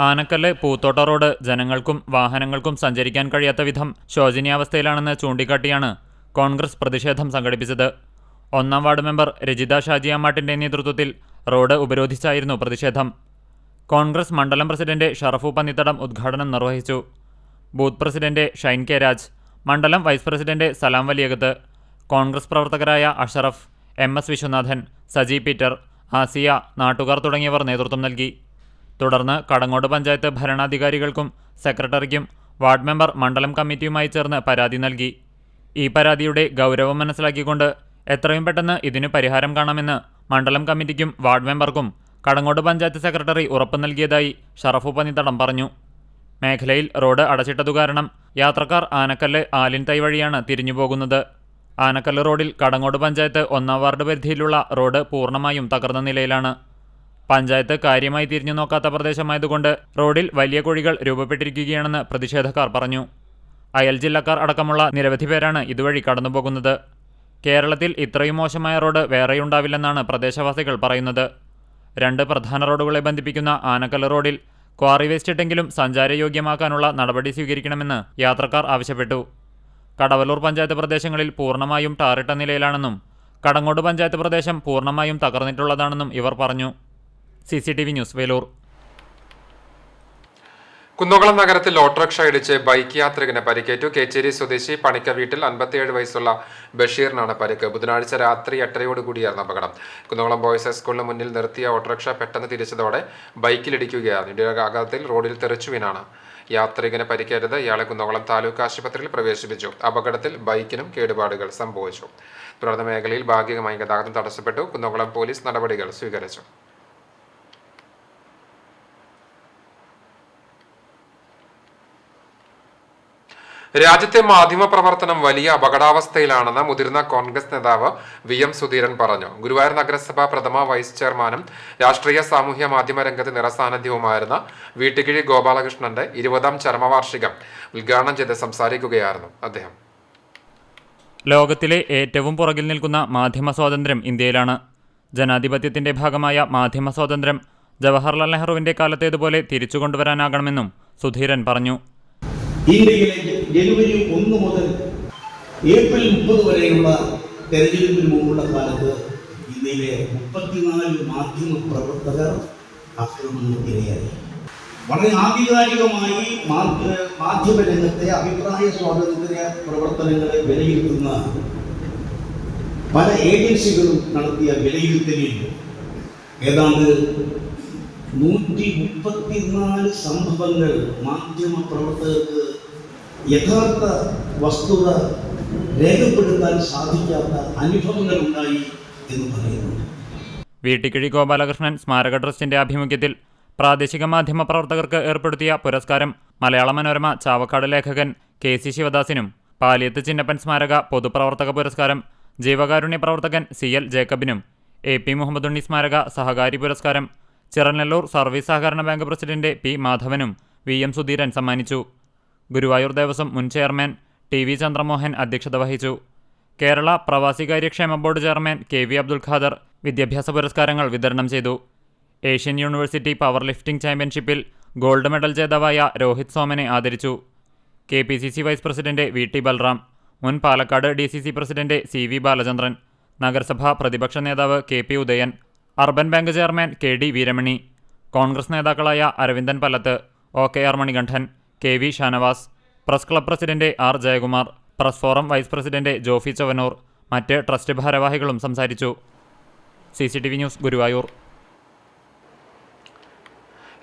ആനക്കല്ല് പൂത്തോട്ട റോഡ് ജനങ്ങൾക്കും വാഹനങ്ങൾക്കും സഞ്ചരിക്കാൻ കഴിയാത്ത വിധം ശോചനീയാവസ്ഥയിലാണെന്ന് ചൂണ്ടിക്കാട്ടിയാണ് കോൺഗ്രസ് പ്രതിഷേധം സംഘടിപ്പിച്ചത്. 1-ാം വാർഡ് മെമ്പർ രജിത ഷാജിയാമാട്ടിന്റെ നേതൃത്വത്തിൽ റോഡ് ഉപരോധിച്ചായിരുന്നു പ്രതിഷേധം. കോൺഗ്രസ് മണ്ഡലം പ്രസിഡന്റ് ഷറഫു പന്നിത്തടം ഉദ്ഘാടനം നിർവഹിച്ചു. Booth president Shine K Raj, മണ്ഡലം വൈസ് പ്രസിഡന്റ് സലാം വലിയകത്ത്, കോൺഗ്രസ് പ്രവർത്തകരായ അഷറഫ്, MS വിശ്വനാഥൻ, സജി പീറ്റർ, ആസിയ, നാട്ടുകാർ തുടങ്ങിയവർ നേതൃത്വം നൽകി. തുടർന്ന് കടങ്ങോട് പഞ്ചായത്ത് ഭരണാധികാരികൾക്കും സെക്രട്ടറിക്കും വാർഡ് മെമ്പർ മണ്ഡലം കമ്മിറ്റിയുമായി ചേർന്ന് പരാതി നൽകി. ഈ പരാതിയുടെ ഗൗരവം മനസ്സിലാക്കിക്കൊണ്ട് എത്രയും പെട്ടെന്ന് ഇതിനു പരിഹാരം കാണാമെന്ന് മണ്ഡലം കമ്മിറ്റിക്കും വാർഡ് മെമ്പർക്കും കടങ്ങോട് പഞ്ചായത്ത് സെക്രട്ടറി ഉറപ്പു നൽകിയതായി ഷറഫു പന്നിത്തടം പറഞ്ഞു. മേഖലയിൽ റോഡ് അടച്ചിട്ടതു കാരണം യാത്രക്കാർ ആനക്കല്ല് ആലിൻതൈ വഴിയാണ് തിരിഞ്ഞുപോകുന്നത്. ആനക്കല്ല് റോഡിൽ കടങ്ങോട് പഞ്ചായത്ത് 1-ാം വാർഡ് പരിധിയിലുള്ള റോഡ് പൂർണ്ണമായും തകർന്ന നിലയിലാണ്. പഞ്ചായത്ത് കാര്യമായി തിരിഞ്ഞു നോക്കാത്ത പ്രദേശമായതുകൊണ്ട് റോഡിൽ വലിയ കുഴികൾ രൂപപ്പെട്ടിരിക്കുകയാണെന്ന് പ്രതിഷേധക്കാർ പറഞ്ഞു. അയൽ ജില്ലക്കാർ അടക്കമുള്ള നിരവധി പേരാണ് ഇതുവഴി കടന്നുപോകുന്നത്. കേരളത്തിൽ ഇത്രയും മോശമായ റോഡ് വേറെയുണ്ടാവില്ലെന്നാണ് പ്രദേശവാസികൾ പറയുന്നത്. 2 പ്രധാന റോഡുകളെ ബന്ധിപ്പിക്കുന്ന ആനക്കല്ല് റോഡിൽ ക്വാറി വേസ്റ്റ് ഇട്ടെങ്കിലും സഞ്ചാരയോഗ്യമാക്കാനുള്ള നടപടി സ്വീകരിക്കണമെന്ന് യാത്രക്കാർ ആവശ്യപ്പെട്ടു. കടവല്ലൂർ പഞ്ചായത്ത് പ്രദേശങ്ങളിൽ പൂർണ്ണമായും ടാറിട്ട നിലയിലാണെന്നും കടങ്ങോട് പഞ്ചായത്ത് പ്രദേശം പൂർണ്ണമായും തകർന്നിട്ടുള്ളതാണെന്നും ഇവർ പറഞ്ഞു. CCTV news, Velur. കുന്നംകുളം നഗരത്തിൽ ഓട്ടോറിക്ഷ ഇടിച്ച് ബൈക്ക് യാത്രികന് പരിക്കേറ്റു. കേച്ചേരി സ്വദേശി പണിക്ക വീട്ടിൽ 57 വയസ്സുള്ള ബഷീറിനാണ് പരിക്ക്. ബുധനാഴ്ച രാത്രി 8:30 അപകടം. കുന്നംകുളം ബോയ്സ് ഹൈസ്കൂളിന് മുന്നിൽ നിർത്തിയ ഓട്ടോറിക്ഷ പെട്ടെന്ന് തിരിച്ചതോടെ ബൈക്കിലിടിക്കുകയായിരുന്നു. ഇടിയാഘാതത്തിൽ റോഡിൽ തെറിച്ചു വീണാണ് യാത്രികന് പരിക്കേറ്റത്. ഇയാളെ കുന്നംകുളം താലൂക്ക് ആശുപത്രിയിൽ പ്രവേശിപ്പിച്ചു. അപകടത്തിൽ ബൈക്കിനും കേടുപാടുകൾ സംഭവിച്ചു. തുടർന്ന് മേഖലയിൽ ഭാഗികമായി ഗതാഗതം തടസ്സപ്പെട്ടു. കുന്നംകുളം പോലീസ് നടപടികൾ സ്വീകരിച്ചു. രാജ്യത്തെ മാധ്യമ പ്രവർത്തനം വലിയ അപകടാവസ്ഥയിലാണെന്ന് മുതിർന്ന കോൺഗ്രസ് നേതാവ് VM സുധീരൻ പറഞ്ഞു. ഗുരുവായൂർ നഗരസഭ പ്രഥമ വൈസ് ചെയർമാനും രാഷ്ട്രീയ സാമൂഹ്യ മാധ്യമ രംഗത്ത് നിറസാന്നിധ്യവുമായിരുന്ന വീട്ടുകിഴി ഗോപാലകൃഷ്ണന്റെ 20ാം ചരമവാർഷികം ഉദ്ഘാടനം ചെയ്ത് സംസാരിക്കുകയായിരുന്നു അദ്ദേഹം. ലോകത്തിലെ ഏറ്റവും പുറകിൽ നിൽക്കുന്ന മാധ്യമ സ്വാതന്ത്ര്യം ഇന്ത്യയിലാണ്. ജനാധിപത്യത്തിന്റെ ഭാഗമായ മാധ്യമ സ്വാതന്ത്ര്യം ജവഹർലാൽ നെഹ്റുവിന്റെ കാലത്തേതുപോലെ തിരിച്ചു കൊണ്ടുവരാനാകണമെന്നും സുധീരൻ പറഞ്ഞു. ഇന്ത്യയിലെ ജനുവരി 1 മുതൽ ഏപ്രിൽ 30 വരെയുള്ള തെരഞ്ഞെടുപ്പിന് മുമ്പുള്ള കാലത്ത് ഇന്ത്യയിലെ 34 മാധ്യമ പ്രവർത്തകർ ആക്രമണത്തിനിരയായി. വളരെ ആധികാരികമായി മാധ്യമ രംഗത്തെ അഭിപ്രായ സ്വാതന്ത്ര്യ പ്രവർത്തനങ്ങളെ വിലയിരുത്തുന്ന പല ഏജൻസികളും നടത്തിയ വിലയിരുത്തലിൽ ഏതാണ്ട് 134 സംഭവങ്ങൾ മാധ്യമ പ്രവർത്തകർക്ക് യഥാർത്ഥ വസ്തുത രേഖപ്പെടുത്താൻ സാധിക്കാത്ത അനുഭവങ്ങൾ ഉണ്ടായി എന്ന് പറയുന്നു. വീട്ടിക്കിഴി ഗോപാലകൃഷ്ണൻ സ്മാരക ട്രസ്റ്റിന്റെ ആഭിമുഖ്യത്തിൽ പ്രാദേശിക മാധ്യമ പ്രവർത്തകർക്ക് ഏർപ്പെടുത്തിയ പുരസ്കാരം മലയാള മനോരമ ചാവക്കാട് ലേഖകൻ KC ശിവദാസിനും, പാലിയത്ത് ചിന്നപ്പൻ സ്മാരക പൊതുപ്രവർത്തക പുരസ്കാരം ജീവകാരുണ്യ പ്രവർത്തകൻ CL ജേക്കബിനും, AP മുഹമ്മദുണ്ണി സ്മാരക സഹകാരി പുരസ്കാരം ചിറനല്ലൂർ സർവീസ് സഹകരണ ബാങ്ക് പ്രസിഡന്റ് P മാധവനും VM സുധീരൻ സമ്മാനിച്ചു. ഗുരുവായൂർ ദേവസ്വം മുൻ ചെയർമാൻ TV ചന്ദ്രമോഹൻ അധ്യക്ഷത വഹിച്ചു. കേരള പ്രവാസികാര്യക്ഷേമ board chairman KV Abdul Khader വിദ്യാഭ്യാസ പുരസ്കാരങ്ങൾ വിതരണം ചെയ്തു. ഏഷ്യൻ യൂണിവേഴ്സിറ്റി പവർ ലിഫ്റ്റിംഗ് ചാമ്പ്യൻഷിപ്പിൽ ഗോൾഡ് മെഡൽ ജേതാവായ രോഹിത് സോമനെ ആദരിച്ചു. KPCC vice president VT Balram, മുൻ Palakkad DCC president CV Balachandran, നഗരസഭാ പ്രതിപക്ഷ നേതാവ് KP Udayan, urban bank chairman KD Veeramani, Congress നേതാക്കളായ Aravindan Pallath, OKR Manikandan, KV Shanavas, press club president R Jayakumar, press forum vice president Jofy Chavanur, മറ്റ് ട്രസ്റ്റ് ഭാരവാഹികളും സംസാരിച്ചു. CCTV news, Guruvayur.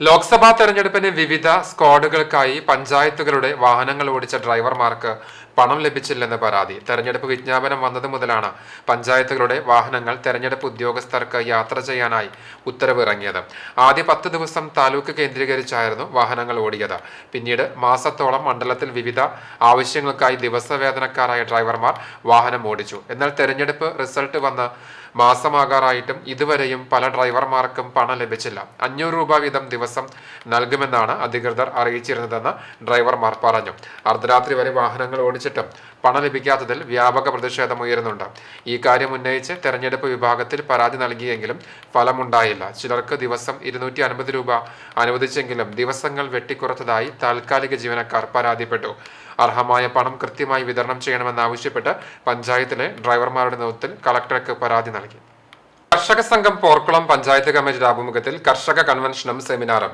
ലോക്സഭാ തെരഞ്ഞെടുപ്പിന് വിവിധ സ്ക്വാഡുകൾക്കായി പഞ്ചായത്തുകളുടെ വാഹനങ്ങൾ ഓടിച്ച ഡ്രൈവർമാർക്ക് പണം ലഭിച്ചില്ലെന്ന് പരാതി. തെരഞ്ഞെടുപ്പ് വിജ്ഞാപനം വന്നത് മുതലാണ് പഞ്ചായത്തുകളുടെ വാഹനങ്ങൾ തെരഞ്ഞെടുപ്പ് ഉദ്യോഗസ്ഥർക്ക് യാത്ര ചെയ്യാനായി ഉത്തരവ് ഇറങ്ങിയത്. ആദ്യ 10 ദിവസം താലൂക്ക് കേന്ദ്രീകരിച്ചായിരുന്നു വാഹനങ്ങൾ ഓടിയത്. പിന്നീട് മാസത്തോളം മണ്ഡലത്തിൽ വിവിധ ആവശ്യങ്ങൾക്കായി ദിവസവേതനക്കാരായ ഡ്രൈവർമാർ വാഹനം ഓടിച്ചു. എന്നാൽ തെരഞ്ഞെടുപ്പ് റിസൾട്ട് വന്ന് മാസമാകാറായിട്ടും ഇതുവരെയും പല ഡ്രൈവർമാർക്കും പണം ലഭിച്ചില്ല. 500 രൂപ വീതം ദിവസം നൽകുമെന്നാണ് അധികൃതർ അറിയിച്ചിരുന്നതെന്ന് ഡ്രൈവർമാർ പറഞ്ഞു. അർദ്ധരാത്രി വരെ വാഹനങ്ങൾ ഓടിച്ച ലഭിച്ചിട്ടും പണം ലഭിക്കാത്തതിൽ വ്യാപക പ്രതിഷേധമുയരുന്നുണ്ട്. ഈ കാര്യം ഉന്നയിച്ച് തെരഞ്ഞെടുപ്പ് വിഭാഗത്തിൽ പരാതി നൽകിയെങ്കിലും ഫലമുണ്ടായില്ല. ചിലർക്ക് ദിവസം 250 രൂപ അനുവദിച്ചെങ്കിലും ദിവസങ്ങൾ വെട്ടിക്കുറച്ചതായി താൽക്കാലിക ജീവനക്കാർ പരാതിപ്പെട്ടു. അർഹമായ പണം കൃത്യമായി വിതരണം ചെയ്യണമെന്നാവശ്യപ്പെട്ട് പഞ്ചായത്തിലെ ഡ്രൈവർമാരുടെ നേതൃത്വത്തിൽ കളക്ടർക്ക് പരാതി നൽകി. കർഷക സംഘം പോർക്കുളം പഞ്ചായത്ത് കമ്മിറ്റിയുടെ ആഭിമുഖ്യത്തിൽ കർഷക കൺവെൻഷനും സെമിനാറും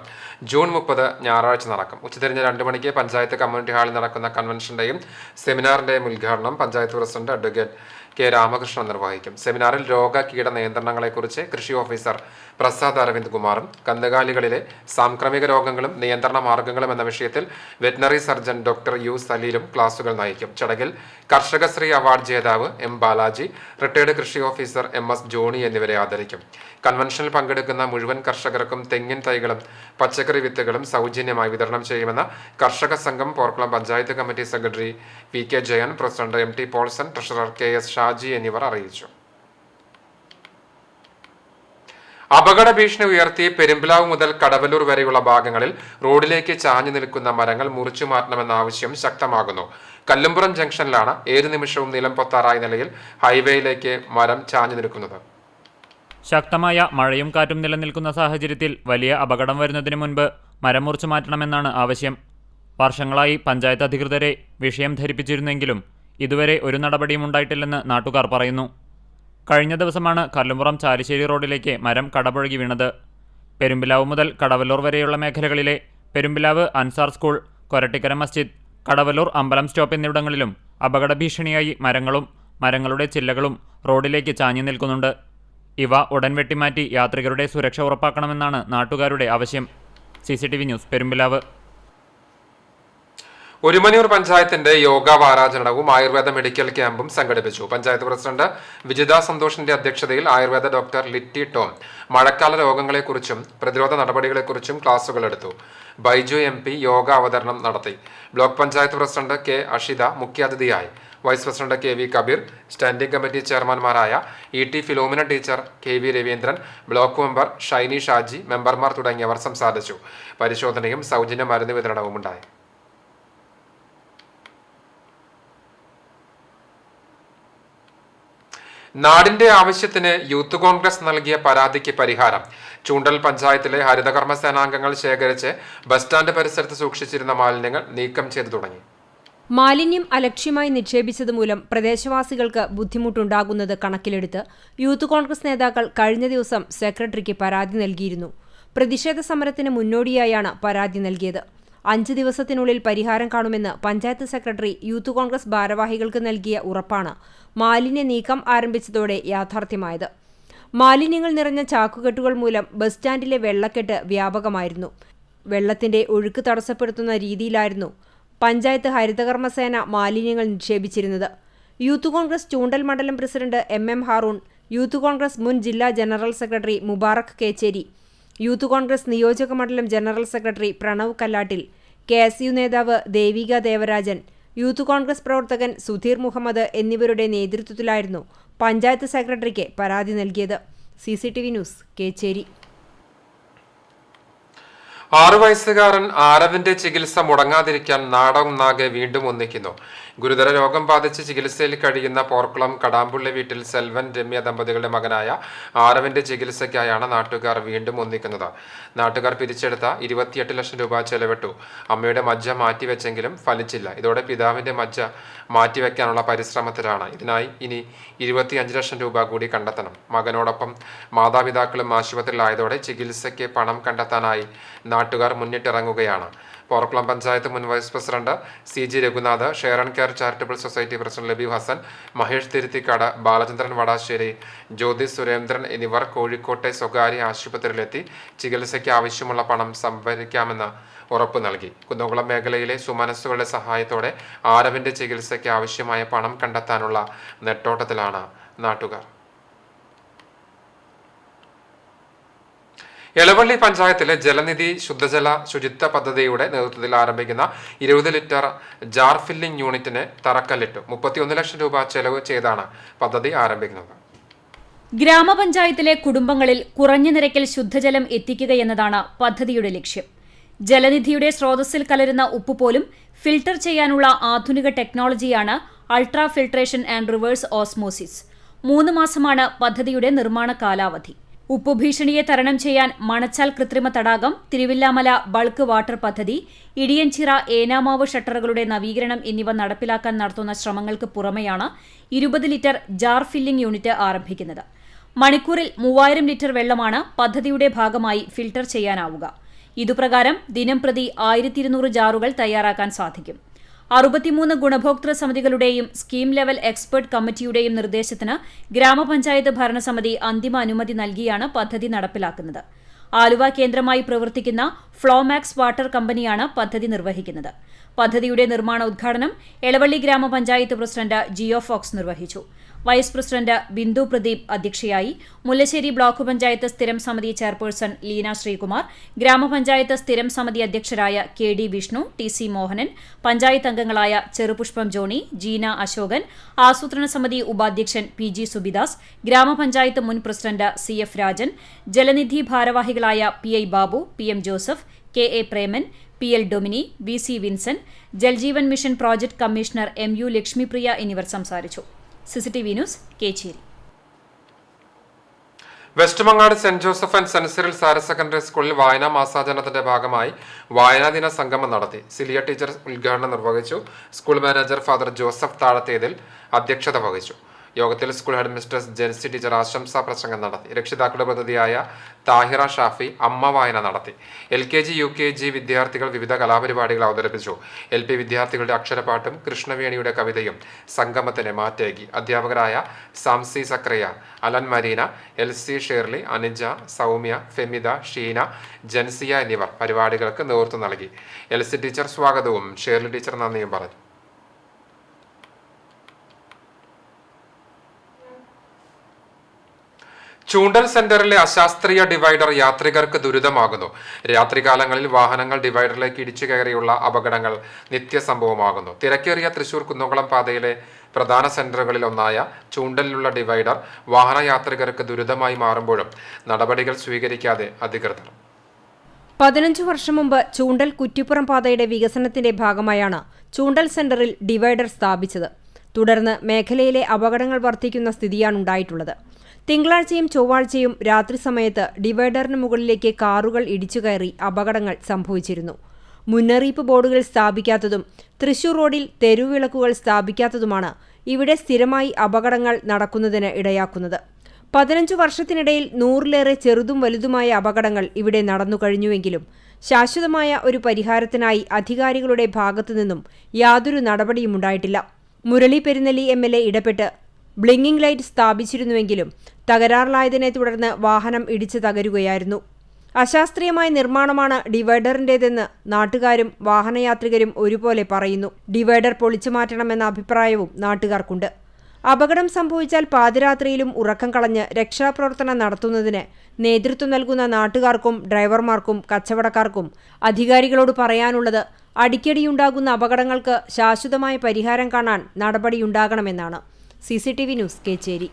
ജൂൺ 30 ഞായറാഴ്ച നടക്കും. ഉച്ചതിരിഞ്ഞ് 2 മണിക്ക് പഞ്ചായത്ത് കമ്മ്യൂണിറ്റി ഹാളിൽ നടക്കുന്ന കൺവെൻഷന്റെയും സെമിനാറിന്റെയും ഉദ്ഘാടനം panchayat president advocate K Ramakrishnan നിർവഹിക്കും. സെമിനാറിൽ രോഗ കീട നിയന്ത്രണങ്ങളെക്കുറിച്ച് കൃഷി ഓഫീസർ പ്രസാദ് അരവിന്ദ് കുമാറും കന്നുകാലികളിലെ സാംക്രമിക രോഗങ്ങളും നിയന്ത്രണ മാർഗങ്ങളും എന്ന വിഷയത്തിൽ വെറ്റിനറി സർജൻ ഡോക്ടർ യു സലീലും ക്ലാസുകൾ നയിക്കും. ചടങ്ങിൽ കർഷകശ്രീ അവാർഡ് ജേതാവ് എം ബാലാജി, റിട്ടയർഡ് കൃഷി ഓഫീസർ MS ജോണി എന്നിവരെ ആദരിക്കും. കൺവെൻഷനിൽ പങ്കെടുക്കുന്ന മുഴുവൻ കർഷകർക്കും തെങ്ങിൻ തൈകളും പച്ചക്കറി വിത്തുകളും സൗജന്യമായി വിതരണം ചെയ്യുമെന്ന് കർഷക സംഘം Porkulam panchayat committee secretary VK Jayan, president MT Paulson, treasurer KS Shaji എന്നിവർ അറിയിച്ചു. അപകട ഭീഷണി ഉയർത്തി പെരുമ്പിലാവ് മുതൽ കടവല്ലൂർ വരെയുള്ള ഭാഗങ്ങളിൽ റോഡിലേക്ക് ചാഞ്ഞു നിൽക്കുന്ന മരങ്ങൾ മുറിച്ചു മാറ്റണമെന്ന ആവശ്യം ശക്തമാകുന്നു. കല്ലുംപുറം ജംഗ്ഷനിലാണ് ഏത് നിമിഷവും നിലം പൊത്താറായ നിലയിൽ ഹൈവേയിലേക്ക് മരം ചാഞ്ഞു നിൽക്കുന്നത്. ശക്തമായ മഴയും കാറ്റും നിലനിൽക്കുന്ന സാഹചര്യത്തിൽ വലിയ അപകടം വരുന്നതിന് മുൻപ് മരം മുറിച്ചു മാറ്റണമെന്നാണ് ആവശ്യം. വർഷങ്ങളായി പഞ്ചായത്ത് അധികൃതരെ വിഷയം ധരിപ്പിച്ചിരുന്നെങ്കിലും ഇതുവരെ ഒരു നടപടിയും ഉണ്ടായിട്ടില്ലെന്ന് നാട്ടുകാർ പറയുന്നു. കഴിഞ്ഞ ദിവസമാണ് കല്ലുംപുറം ചാലിശ്ശേരി റോഡിലേക്ക് മരം കടപുഴകി വീണത്. പെരുമ്പിലാവ് മുതൽ കടവല്ലൂർ വരെയുള്ള മേഖലകളിലെ പെരുമ്പിലാവ് അൻസാർ സ്കൂൾ, കൊരട്ടിക്കര മസ്ജിദ്, കടവല്ലൂർ അമ്പലം സ്റ്റോപ്പ് എന്നിവിടങ്ങളിലും അപകട ഭീഷണിയായി മരങ്ങളും മരങ്ങളുടെ ചില്ലകളും റോഡിലേക്ക് ചാഞ്ഞു നിൽക്കുന്നുണ്ട്. ഇവ ഉടൻ വെട്ടിമാറ്റി യാത്രികരുടെ സുരക്ഷ ഉറപ്പാക്കണമെന്നാണ് നാട്ടുകാരുടെ ആവശ്യം. CCTV news, Perumpilavu. ഒരുമനൂർ പഞ്ചായത്തിന്റെ യോഗ വാരാചരണവും ആയുർവേദ മെഡിക്കൽ ക്യാമ്പും സംഘടിപ്പിച്ചു. പഞ്ചായത്ത് പ്രസിഡന്റ് വിജിത സന്തോഷിന്റെ അധ്യക്ഷതയിൽ ആയുർവേദ ഡോക്ടർ ലിറ്റി ടോം മഴക്കാല രോഗങ്ങളെക്കുറിച്ചും പ്രതിരോധ നടപടികളെക്കുറിച്ചും ക്ലാസുകൾ എടുത്തു. ബൈജു MP യോഗ അവതരണം നടത്തി. Block panchayat president K Ashitha മുഖ്യാതിഥിയായി. Vice president KV Kabeer, standing committee ചെയർമാൻമാരായ ET Philomina teacher, KV Raveendran, block member Shiny Shaji, മെമ്പർമാർ തുടങ്ങിയവർ സംസാരിച്ചു. പരിശോധനയും സൗജന്യ മരുന്ന് വിതരണവും ഉണ്ടായി. നാടിന്റെ ആവശ്യത്തിന് യൂത്ത് കോൺഗ്രസ് നൽകിയ പരാതിക്ക് പരിഹാരം. ചൂണ്ടൽ പഞ്ചായത്തിലെ ഹരിതകർമ്മ സേനാംഗങ്ങൾ ശേഖരിച്ച് ബസ് സ്റ്റാൻഡ് പരിസരത്ത് സൂക്ഷിച്ചിരുന്ന മാലിന്യങ്ങൾ നീക്കം ചെയ്തു തുടങ്ങി. മാലിന്യം അലക്ഷ്യമായി നിക്ഷേപിച്ചത് മൂലം പ്രദേശവാസികൾക്ക് ബുദ്ധിമുട്ടുണ്ടാകുന്നത് കണക്കിലെടുത്ത് യൂത്ത് കോൺഗ്രസ് നേതാക്കൾ കഴിഞ്ഞ ദിവസം സെക്രട്ടറിക്ക് പരാതി നൽകിയിരുന്നു. പ്രതിഷേധ സമരത്തിന് മുന്നോടിയായാണ് പരാതി നൽകിയത്. 5 ദിവസത്തിനുള്ളിൽ പരിഹാരം കാണുമെന്ന് പഞ്ചായത്ത് സെക്രട്ടറി യൂത്ത് കോൺഗ്രസ് ഭാരവാഹികൾക്ക് നൽകിയ ഉറപ്പാണ് മാലിന്യ നീക്കം ആരംഭിച്ചതോടെ യാഥാർത്ഥ്യമായത്. മാലിന്യങ്ങൾ നിറഞ്ഞ ചാക്കുകെട്ടുകൾ മൂലം ബസ് സ്റ്റാൻഡിലെ വെള്ളക്കെട്ട് വ്യാപകമായിരുന്നു. വെള്ളത്തിന്റെ ഒഴുക്ക് തടസ്സപ്പെടുത്തുന്ന രീതിയിലായിരുന്നു പഞ്ചായത്ത് ഹരിതകർമ്മസേന മാലിന്യങ്ങൾ നിക്ഷേപിച്ചിരുന്നത്. യൂത്ത് കോൺഗ്രസ് ചൂണ്ടൽ മണ്ഡലം പ്രസിഡന്റ് MM ഹാറൂൺ, യൂത്ത് കോൺഗ്രസ് മുൻ ജില്ലാ ജനറൽ സെക്രട്ടറി മുബാറക് കേച്ചേരി, യൂത്ത് കോൺഗ്രസ് നിയോജക മണ്ഡലം general secretary Pranav Kallattil, KSU നേതാവ് ദേവിക ദേവരാജൻ, യൂത്ത് കോൺഗ്രസ് പ്രവർത്തകൻ സുധീർ മുഹമ്മദ് എന്നിവരുടെ നേതൃത്വത്തിലായിരുന്നു പഞ്ചായത്ത് സെക്രട്ടറിക്ക് പരാതി നൽകിയത്. CCTV news, Kecheri. 6 വയസ്സുകാരൻ ആരവിന്റെ ചികിത്സ മുടങ്ങാതിരിക്കാൻ നാടൊന്നാകെ വീണ്ടും ഒന്നിക്കുന്നു. ഗുരുതര രോഗം ബാധിച്ച് ചികിത്സയിൽ കഴിയുന്ന പോർക്കുളം കടാമ്പുള്ളി വീട്ടിൽ സെൽവൻ രമ്യ ദമ്പതികളുടെ മകനായ ആരവിന്റെ ചികിത്സയ്ക്കായാണ് നാട്ടുകാർ വീണ്ടും ഒന്നിക്കുന്നത്. നാട്ടുകാർ പിരിച്ചെടുത്ത 28 ലക്ഷം രൂപ ചെലവിട്ടു. അമ്മയുടെ മജ്ജ മാറ്റിവെച്ചെങ്കിലും ഫലിച്ചില്ല. ഇതോടെ പിതാവിന്റെ മജ്ജ മാറ്റിവെക്കാനുള്ള പരിശ്രമത്തിലാണ്. ഇതിനായി ഇനി 25 ലക്ഷം രൂപ കൂടി കണ്ടെത്തണം. മകനോടൊപ്പം മാതാപിതാക്കളും ആശുപത്രിയിലായതോടെ ചികിത്സയ്ക്ക് പണം കണ്ടെത്താനായി നാട്ടുകാർ മുന്നിട്ടിറങ്ങുകയാണ്. പോർക്കുളം പഞ്ചായത്ത് മുൻ vice president CG Raghunath, share and care charitable society president Labeeb Hassan, Mahesh Thiruthikkad, Balachandran Vadassery, Jyothi Surendran എന്നിവർ കോഴിക്കോട്ടെ സ്വകാര്യ ആശുപത്രിയിലെത്തി ചികിത്സയ്ക്ക് ആവശ്യമുള്ള പണം സംഭരിക്കാമെന്ന് ഉറപ്പു നൽകി. കുന്നംകുളം മേഖലയിലെ സുമനസ്സുകളുടെ സഹായത്തോടെ ആരവിന്റെ ചികിത്സയ്ക്ക് ആവശ്യമായ പണം കണ്ടെത്താനുള്ള നെട്ടോട്ടത്തിലാണ് നാട്ടുകാർ. എളവള്ളി പഞ്ചായത്തിലെ ജലനിധി ശുദ്ധജല ശുചിത്വ പദ്ധതിയുടെ നേതൃത്വത്തിൽ ആരംഭിക്കുന്ന 20 ലിറ്റർ ജാർ ഫില്ലിംഗ് യൂണിറ്റിന് തറക്കല്ലിട്ടു. 31 ലക്ഷം രൂപ ചെലവ് ചെയ്താണ് പദ്ധതി ആരംഭിക്കുന്നത്. ഗ്രാമപഞ്ചായത്തിലെ കുടുംബങ്ങളിൽ കുറഞ്ഞ നിരക്കിൽ ശുദ്ധജലം എത്തിക്കുകയെന്നതാണ് പദ്ധതിയുടെ ലക്ഷ്യം. ജലനിധിയുടെ സ്രോതസ്സിൽ കലരുന്ന ഉപ്പ് പോലും ഫിൽട്ടർ ചെയ്യാനുള്ള ആധുനിക ടെക്നോളജിയാണ് ultra filtration and reverse osmosis. 3 മാസമാണ് പദ്ധതിയുടെ നിർമ്മാണ കാലാവധി. ഉപ്പുഭീഷണിയെ തരണം ചെയ്യാൻ മണച്ചാൽ കൃത്രിമ തടാകം, തിരുവില്ലാമല ബൾക്ക് വാട്ടർ പദ്ധതി, ഇടിയൻചിറ ഏനാമാവ് ഷട്ടറുകളുടെ നവീകരണം എന്നിവ നടപ്പിലാക്കാൻ നടത്തുന്ന ശ്രമങ്ങൾക്ക് പുറമെയാണ് 20 ലിറ്റർ ജാർ ഫില്ലിംഗ് യൂണിറ്റ് ആരംഭിക്കുന്നത്. മണിക്കൂറിൽ 3000 ലിറ്റർ വെള്ളമാണ് പദ്ധതിയുടെ ഭാഗമായി ഫിൽട്ടർ ചെയ്യാനാവുക. ഇതുപ്രകാരം ദിനംപ്രതി 1200 ജാറുകൾ തയ്യാറാക്കാൻ സാധിക്കും. 63 ഗുണഭോക്തൃ സമിതികളുടെയും സ്കീം ലെവൽ എക്സ്പെർട്ട് കമ്മിറ്റിയുടെയും നിർദ്ദേശത്തിന് ഗ്രാമപഞ്ചായത്ത് ഭരണസമിതി അന്തിമ അനുമതി നൽകിയാണ് പദ്ധതി നടപ്പിലാക്കുന്നത്. ആലുവ കേന്ദ്രമായി പ്രവർത്തിക്കുന്ന ഫ്ലോമാക്സ് വാട്ടർ കമ്പനിയാണ് പദ്ധതി നിർവഹിക്കുന്നത്. പദ്ധതിയുടെ നിർമ്മാണ ഉദ്ഘാടനം എളവള്ളി ഗ്രാമപഞ്ചായത്ത് പ്രസിഡന്റ് ജിയോ ഫോക്സ് നിർവഹിച്ചു. വൈസ് പ്രസിഡന്റ് ബിന്ദു പ്രദീപ് അധ്യക്ഷയായി. മുല്ലശ്ശേരി ബ്ലോക്ക് പഞ്ചായത്ത് സ്ഥിരം സമിതി ചെയർപേഴ്സൺ ലീന ശ്രീകുമാർ, ഗ്രാമപഞ്ചായത്ത് സ്ഥിരം സമിതി അധ്യക്ഷരായ KD വിഷ്ണു, TC മോഹനൻ, പഞ്ചായത്ത് അംഗങ്ങളായ ചെറുപുഷ്പം ജോണി, ജീന അശോകൻ, ആസൂത്രണ സമിതി ഉപാധ്യക്ഷൻ PG സുബിദാസ്, ഗ്രാമപഞ്ചായത്ത് മുൻ പ്രസിഡന്റ് CF രാജൻ, ജലനിധി ഭാരവാഹികളായ PI Babu, PM Joseph, KA Preman, PL Domini, VC Vincent, Jaljeevan mission project commissioner MU Lakshmipriya എന്നിവർ സംസാരിച്ചു. CCTV news, Kechery. West Mangad saint Joseph and saint Cyril's higher secondary സ്കൂളിൽ വായനാ മാസാചരണത്തിന്റെ ഭാഗമായി വായനാദിന സംഗമം നടത്തി. സിലിയ ടീച്ചർ ഉദ്ഘാടനം നിർവഹിച്ചു. School manager father Joseph Thazhathethil അധ്യക്ഷത വഹിച്ചു. യോഗത്തിൽ school head mistress Jency teacher ആശംസാ പ്രസംഗം നടത്തി. രക്ഷിതാക്കളുടെ പ്രതിനിധിയായ താഹിറ ഷാഫി അമ്മ വായന നടത്തി. LKG UKG വിദ്യാർത്ഥികൾ വിവിധ കലാപരിപാടികൾ അവതരിപ്പിച്ചു. LP വിദ്യാർത്ഥികളുടെ അക്ഷരപ്പാട്ടും കൃഷ്ണവേണിയുടെ കവിതയും സംഗമത്തിന് മാറ്റേകി. അധ്യാപകരായ സാംസി സക്രിയ, അലൻ മരീന, LC ഷേർലി, അനുജ, സൗമ്യ, ഫെമിത, ഷീന, ജൻസിയ എന്നിവർ പരിപാടികൾക്ക് നേതൃത്വം നൽകി. LC ടീച്ചർ സ്വാഗതവും ഷേർലി ടീച്ചർ നന്ദിയും പറഞ്ഞു. ചൂണ്ടൽ സെന്ററിലെ അശാസ്ത്രീയ ഡിവൈഡർ യാത്രികർക്ക് ദുരിതമാകുന്നു. രാത്രികാലങ്ങളിൽ വാഹനങ്ങൾ ഡിവൈഡറിലേക്ക് ഇടിച്ചു കയറിയുള്ള അപകടങ്ങൾ നിത്യസംഭവമാകുന്നു. തിരക്കേറിയ തൃശൂർ കുന്നംകുളം പാതയിലെ പ്രധാന സെന്ററുകളിൽ ഒന്നായ ചൂണ്ടലിലുള്ള ഡിവൈഡർ വാഹനയാത്രികർക്ക് ദുരിതമായി മാറുമ്പോഴും നടപടികൾ സ്വീകരിക്കാതെ അധികൃതർ. 15 വർഷം മുമ്പ് ചൂണ്ടൽ കുറ്റിപ്പുറം പാതയുടെ വികസനത്തിന്റെ ഭാഗമായാണ് ചൂണ്ടൽ സെന്ററിൽ ഡിവൈഡർ സ്ഥാപിച്ചത്. തുടർന്ന് മേഖലയിലെ അപകടങ്ങൾ വർദ്ധിക്കുന്ന സ്ഥിതിയാണുണ്ടായിട്ടുള്ളത്. തിങ്കളാഴ്ചയും ചൊവ്വാഴ്ചയും രാത്രി സമയത്ത് ഡിവൈഡറിന് മുകളിലേക്ക് കാറുകൾ ഇടിച്ചുകയറി അപകടങ്ങൾ സംഭവിച്ചിരുന്നു. മുന്നറിയിപ്പ് ബോർഡുകൾ സ്ഥാപിക്കാത്തതും തൃശൂർ റോഡിൽ തെരുവിളക്കുകൾ സ്ഥാപിക്കാത്തതുമാണ് ഇവിടെ സ്ഥിരമായി അപകടങ്ങൾ നടക്കുന്നതിന് ഇടയാക്കുന്നത്. 15 വർഷത്തിനിടയിൽ 100-ലേറെ ചെറുതും വലുതുമായ അപകടങ്ങൾ ഇവിടെ നടന്നു കഴിഞ്ഞുവെങ്കിലും ശാശ്വതമായ ഒരു പരിഹാരത്തിനായി അധികാരികളുടെ ഭാഗത്തുനിന്നും യാതൊരു നടപടിയുമുണ്ടായിട്ടില്ല. മുരളി പെരുന്നെല്ലി MLA ഇടപെട്ട് ബ്ലിങ്കിംഗ് ലൈറ്റ് സ്ഥാപിച്ചിരുന്നുവെങ്കിലും തകരാറിലായതിനെ തുടർന്ന് വാഹനം ഇടിച്ച് തകരുകയായിരുന്നു. അശാസ്ത്രീയമായ നിർമ്മാണമാണ് ഡിവൈഡറിന്റേതെന്ന് നാട്ടുകാരും വാഹനയാത്രികരും ഒരുപോലെ പറയുന്നു. ഡിവൈഡർ പൊളിച്ചു മാറ്റണമെന്ന അഭിപ്രായവും നാട്ടുകാർക്കുണ്ട്. അപകടം സംഭവിച്ചാൽ പാതിരാത്രിയിലും ഉറക്കം കളഞ്ഞ് രക്ഷാപ്രവർത്തനം നടത്തുന്നതിന് നേതൃത്വം നൽകുന്ന നാട്ടുകാർക്കും ഡ്രൈവർമാർക്കും കച്ചവടക്കാർക്കും അധികാരികളോട് പറയാനുള്ളത് അടിക്കടിയുണ്ടാകുന്ന അപകടങ്ങൾക്ക് ശാശ്വതമായ പരിഹാരം കാണാൻ നടപടിയുണ്ടാകണമെന്നാണ്. CCTV news, Kecheri.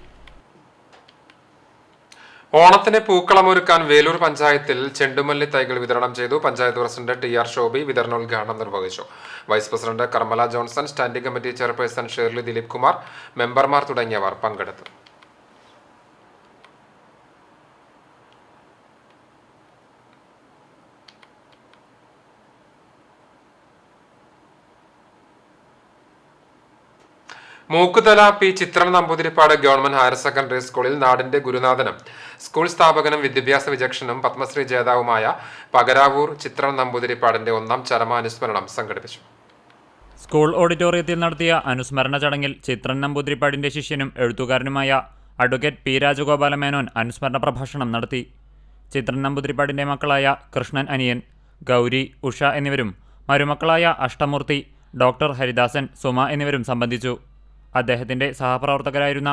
ഓണത്തിന് പൂക്കളമൊരുക്കാൻ വേലൂർ പഞ്ചായത്തിൽ ചെണ്ടുമല്ലി തൈകൾ വിതരണം ചെയ്തു. പഞ്ചായത്ത് പ്രസിഡന്റ് TR ഷോബി വിതരണോദ്ഘാടനം നിർവഹിച്ചു. Vice president Karmala Johnson, standing committee chairperson Shirley Dileep Kumar, മെമ്പർമാർ തുടങ്ങിയവർ പങ്കെടുത്തു. Mookkuthala P. Chithran Namboothirippad government higher secondary സ്കൂളിൽ നാടിന്റെ ഗുരുനാഥനും സ്കൂൾ സ്ഥാപകനും വിദ്യാഭ്യാസ വിചക്ഷണനും പത്മശ്രീ ജേതാവുമായ പകരാവൂർ ചിത്രൻ നമ്പൂതിരിപ്പാടിന്റെ 1ാം ചരമാനുസ്മരണം സംഘടിപ്പിച്ചു. സ്കൂൾ ഓഡിറ്റോറിയത്തിൽ നടത്തിയ അനുസ്മരണ ചടങ്ങിൽ ചിത്രൻ നമ്പൂതിരിപ്പാടിന്റെ ശിഷ്യനും എഴുത്തുകാരനുമായ അഡ്വക്കേറ്റ് P. രാജഗോപാല മേനോൻ അനുസ്മരണ പ്രഭാഷണം നടത്തി. ചിത്രൻ നമ്പൂതിരിപ്പാടിന്റെ മക്കളായ കൃഷ്ണൻ അനിയൻ, ഗൗരി, ഉഷ എന്നിവരും മരുമക്കളായ അഷ്ടമൂർത്തി, ഡോക്ടർ ഹരിദാസൻ, സുമ എന്നിവരും സംബന്ധിച്ചു. അദ്ദേഹത്തിൻ്റെ സഹപ്രവർത്തകരായിരുന്ന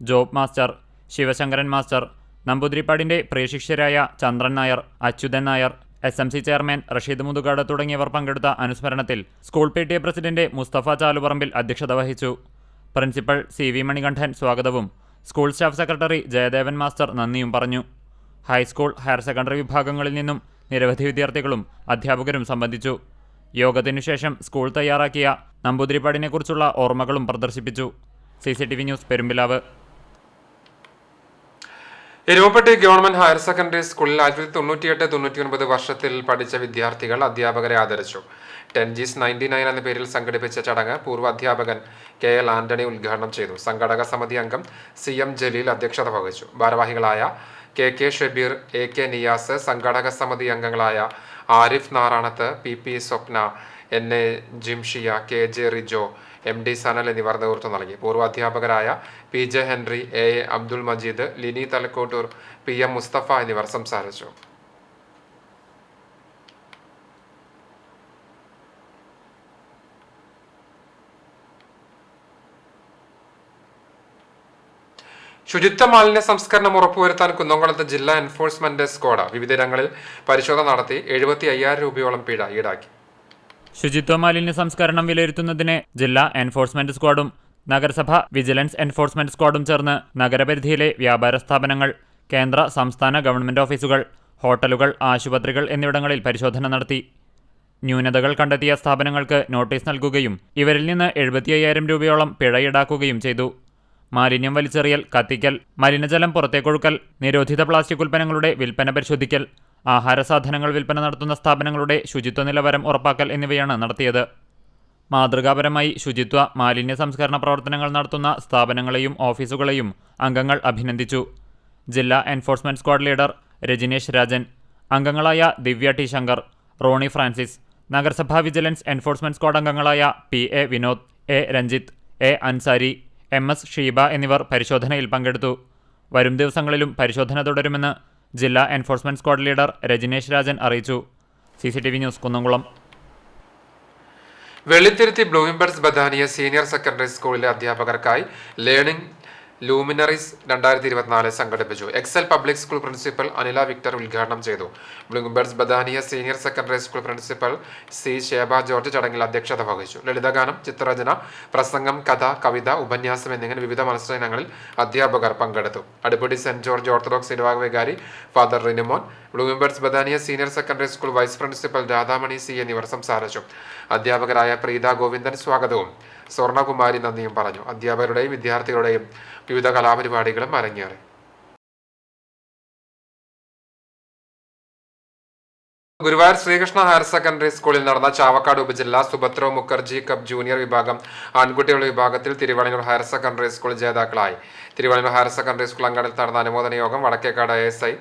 ജോബ് മാസ്റ്റർ, ശിവശങ്കരൻ മാസ്റ്റർ, നമ്പൂതിരിപ്പാടിൻ്റെ പ്രിയശിഷ്യരായ ചന്ദ്രൻ നായർ, അച്യുതൻ നായർ, SMC ചെയർമാൻ റഷീദ് മുതുകാട് തുടങ്ങിയവർ പങ്കെടുത്ത അനുസ്മരണത്തിൽ school PTA president Musthafa Chaluparambil അധ്യക്ഷത വഹിച്ചു. പ്രിൻസിപ്പൽ CV മണികണ്ഠൻ സ്വാഗതവും school staff secretary Jayadevan master നന്ദിയും പറഞ്ഞു. ഹൈസ്കൂൾ, ഹയർ സെക്കൻഡറി വിഭാഗങ്ങളിൽ നിന്നും നിരവധി വിദ്യാർത്ഥികളും അധ്യാപകരും സംബന്ധിച്ചു. യോഗത്തിനുശേഷം സ്കൂൾ തയ്യാറാക്കിയ നമ്പൂതിരിപ്പാടിനെക്കുറിച്ചുള്ള ഓർമ്മകളും പ്രദർശിപ്പിച്ചു. CCTV news Perumbilavu. Erumapetty government higher secondary സ്കൂളിൽ 1998-99 വർഷത്തിൽ പഠിച്ച വിദ്യാർത്ഥികൾ അധ്യാപകരെ ആദരിച്ചു. 10Gs99 എന്ന പേരിൽ സംഘടിപ്പിച്ച ചടങ്ങ് പൂർവ്വ അധ്യാപകൻ KL ആന്റണി ഉദ്ഘാടനം ചെയ്തു. സംഘാടക സമിതി അംഗം CM ജലീൽ അധ്യക്ഷത വഹിച്ചു. ഭാരവാഹികളായ KK ഷബീർ, AK നിയാസ്, സംഘാടക സമിതി അംഗങ്ങളായ ആരിഫ് നാറാണത്ത്, PP സ്വപ്ന, NA ജിംഷിയ, KJ Rijo, MD Sanal എന്നിവർ നേതൃത്വം നൽകി. പൂർവ്വ അധ്യാപകരായ PJ Henry, AA Abdul Majeed, Lini Thalakottur, PM Mustafa എന്നിവർ സംസാരിച്ചു. ശുചിത്വ മാലിന്യ സംസ്കരണം ഉറപ്പുവരുത്താൻ കുന്നംകുളത്ത് ജില്ലാ എൻഫോഴ്സ്മെന്റ് സ്ക്വാഡ് വിവിധയിടങ്ങളിൽ പരിശോധന നടത്തി 75,000 രൂപയോളം പിഴ ഈടാക്കി. ശുചിത്വ മാലിന്യ സംസ്കരണം വിലയിരുത്തുന്നതിന് ജില്ലാ എൻഫോഴ്സ്മെന്റ് സ്ക്വാഡും നഗരസഭ വിജിലൻസ് എൻഫോഴ്സ്മെന്റ് സ്ക്വാഡും ചേർന്ന് നഗരപരിധിയിലെ വ്യാപാര സ്ഥാപനങ്ങൾ, കേന്ദ്ര സംസ്ഥാന ഗവൺമെന്റ് ഓഫീസുകൾ, ഹോട്ടലുകൾ, ആശുപത്രികൾ എന്നിവിടങ്ങളിൽ പരിശോധന നടത്തി. ന്യൂനതകൾ കണ്ടെത്തിയ സ്ഥാപനങ്ങൾക്ക് നോട്ടീസ് നൽകുകയും ഇവരിൽ നിന്ന് 75,000 രൂപയോളം പിഴ ഈടാക്കുകയും ചെയ്തു. മാലിന്യം വലിച്ചെറിയൽ, കത്തിക്കൽ, മലിനജലം പുറത്തേക്കൊഴുക്കൽ, നിരോധിത പ്ലാസ്റ്റിക് ഉൽപ്പന്നങ്ങളുടെ വിൽപ്പന പരിശോധിക്കൽ, ആഹാര സാധനങ്ങൾ വിൽപ്പന നടത്തുന്ന സ്ഥാപനങ്ങളുടെ ശുചിത്വ നിലവാരം ഉറപ്പാക്കൽ എന്നിവയാണ് നടത്തിയത്. മാതൃകാപരമായി ശുചിത്വ മാലിന്യ സംസ്കരണ പ്രവർത്തനങ്ങൾ നടത്തുന്ന സ്ഥാപനങ്ങളെയും ഓഫീസുകളെയും അംഗങ്ങൾ അഭിനന്ദിച്ചു. ജില്ലാ enforcement squad leader Rajinesh Rajan, അംഗങ്ങളായ ദിവ്യ ടി ശങ്കർ, റോണി ഫ്രാൻസിസ്, നഗരസഭാ വിജിലൻസ് എൻഫോഴ്സ്മെന്റ് സ്ക്വാഡ് അംഗങ്ങളായ PA Vinod, A Ranjith, A Ansari, MS Sheeba എന്നിവർ പരിശോധനയിൽ പങ്കെടുത്തു. വരും ദിവസങ്ങളിലും പരിശോധന തുടരുമെന്ന് ജില്ലാ enforcement squad leader Rajinesh Rajan അറിയിച്ചു. CCTV news Kunnamkulam. Vellithiruthi Bloombirds Bethania senior secondary സ്കൂളിലെ അധ്യാപകർക്കായി ലേണിംഗ് ലൂമിനറീസ് 2024 സംഘടിപ്പിച്ചു. Excel public school principal Anila Victor ഉദ്ഘാടനം ചെയ്തു. Bloombirds Bethania senior secondary school principal C Shiba George ചടങ്ങിൽ അധ്യക്ഷത വഹിച്ചു. ലളിതഗാനം, ചിത്രരചന, പ്രസംഗം, കഥ, കവിത, ഉപന്യാസം എന്നിങ്ങനെ വിവിധ മത്സരങ്ങളിൽ അധ്യാപകർ പങ്കെടുത്തു. അടുപ്പടി സെന്റ് ജോർജ് ഓർത്തഡോക്സ് ഇടവക വികാരി father Rinimon, Bloombirds Bethania senior secondary school vice principal Radhamani C എന്നിവർ സംസാരിച്ചു. അധ്യാപകരായ പ്രീത ഗോവിന്ദൻ സ്വാഗതവും സ്വർണകുമാരി നന്ദിയും പറഞ്ഞു. അധ്യാപകരുടെയും വിദ്യാർത്ഥികളുടെയും വിവിധ കലാപരിപാടികളും അരങ്ങേറി. ഗുരുവായൂർ ശ്രീകൃഷ്ണ ഹയർ സെക്കൻഡറി സ്കൂളിൽ നടന്ന ചാവക്കാട് ഉപജില്ല സുഭദ്രോ മുഖർജി കപ്പ് ജൂനിയർ വിഭാഗം ആൺകുട്ടികളുടെ വിഭാഗത്തിൽ തിരുവള്ളൂർ ഹയർ സെക്കൻഡറി സ്കൂൾ ജേതാക്കളായി. തിരുവള്ളൂർ ഹയർ സെക്കൻഡറി സ്കൂൾ അങ്കണത്തിൽ നടന്ന അനുമോദന യോഗം വടക്കേക്കാട് ASI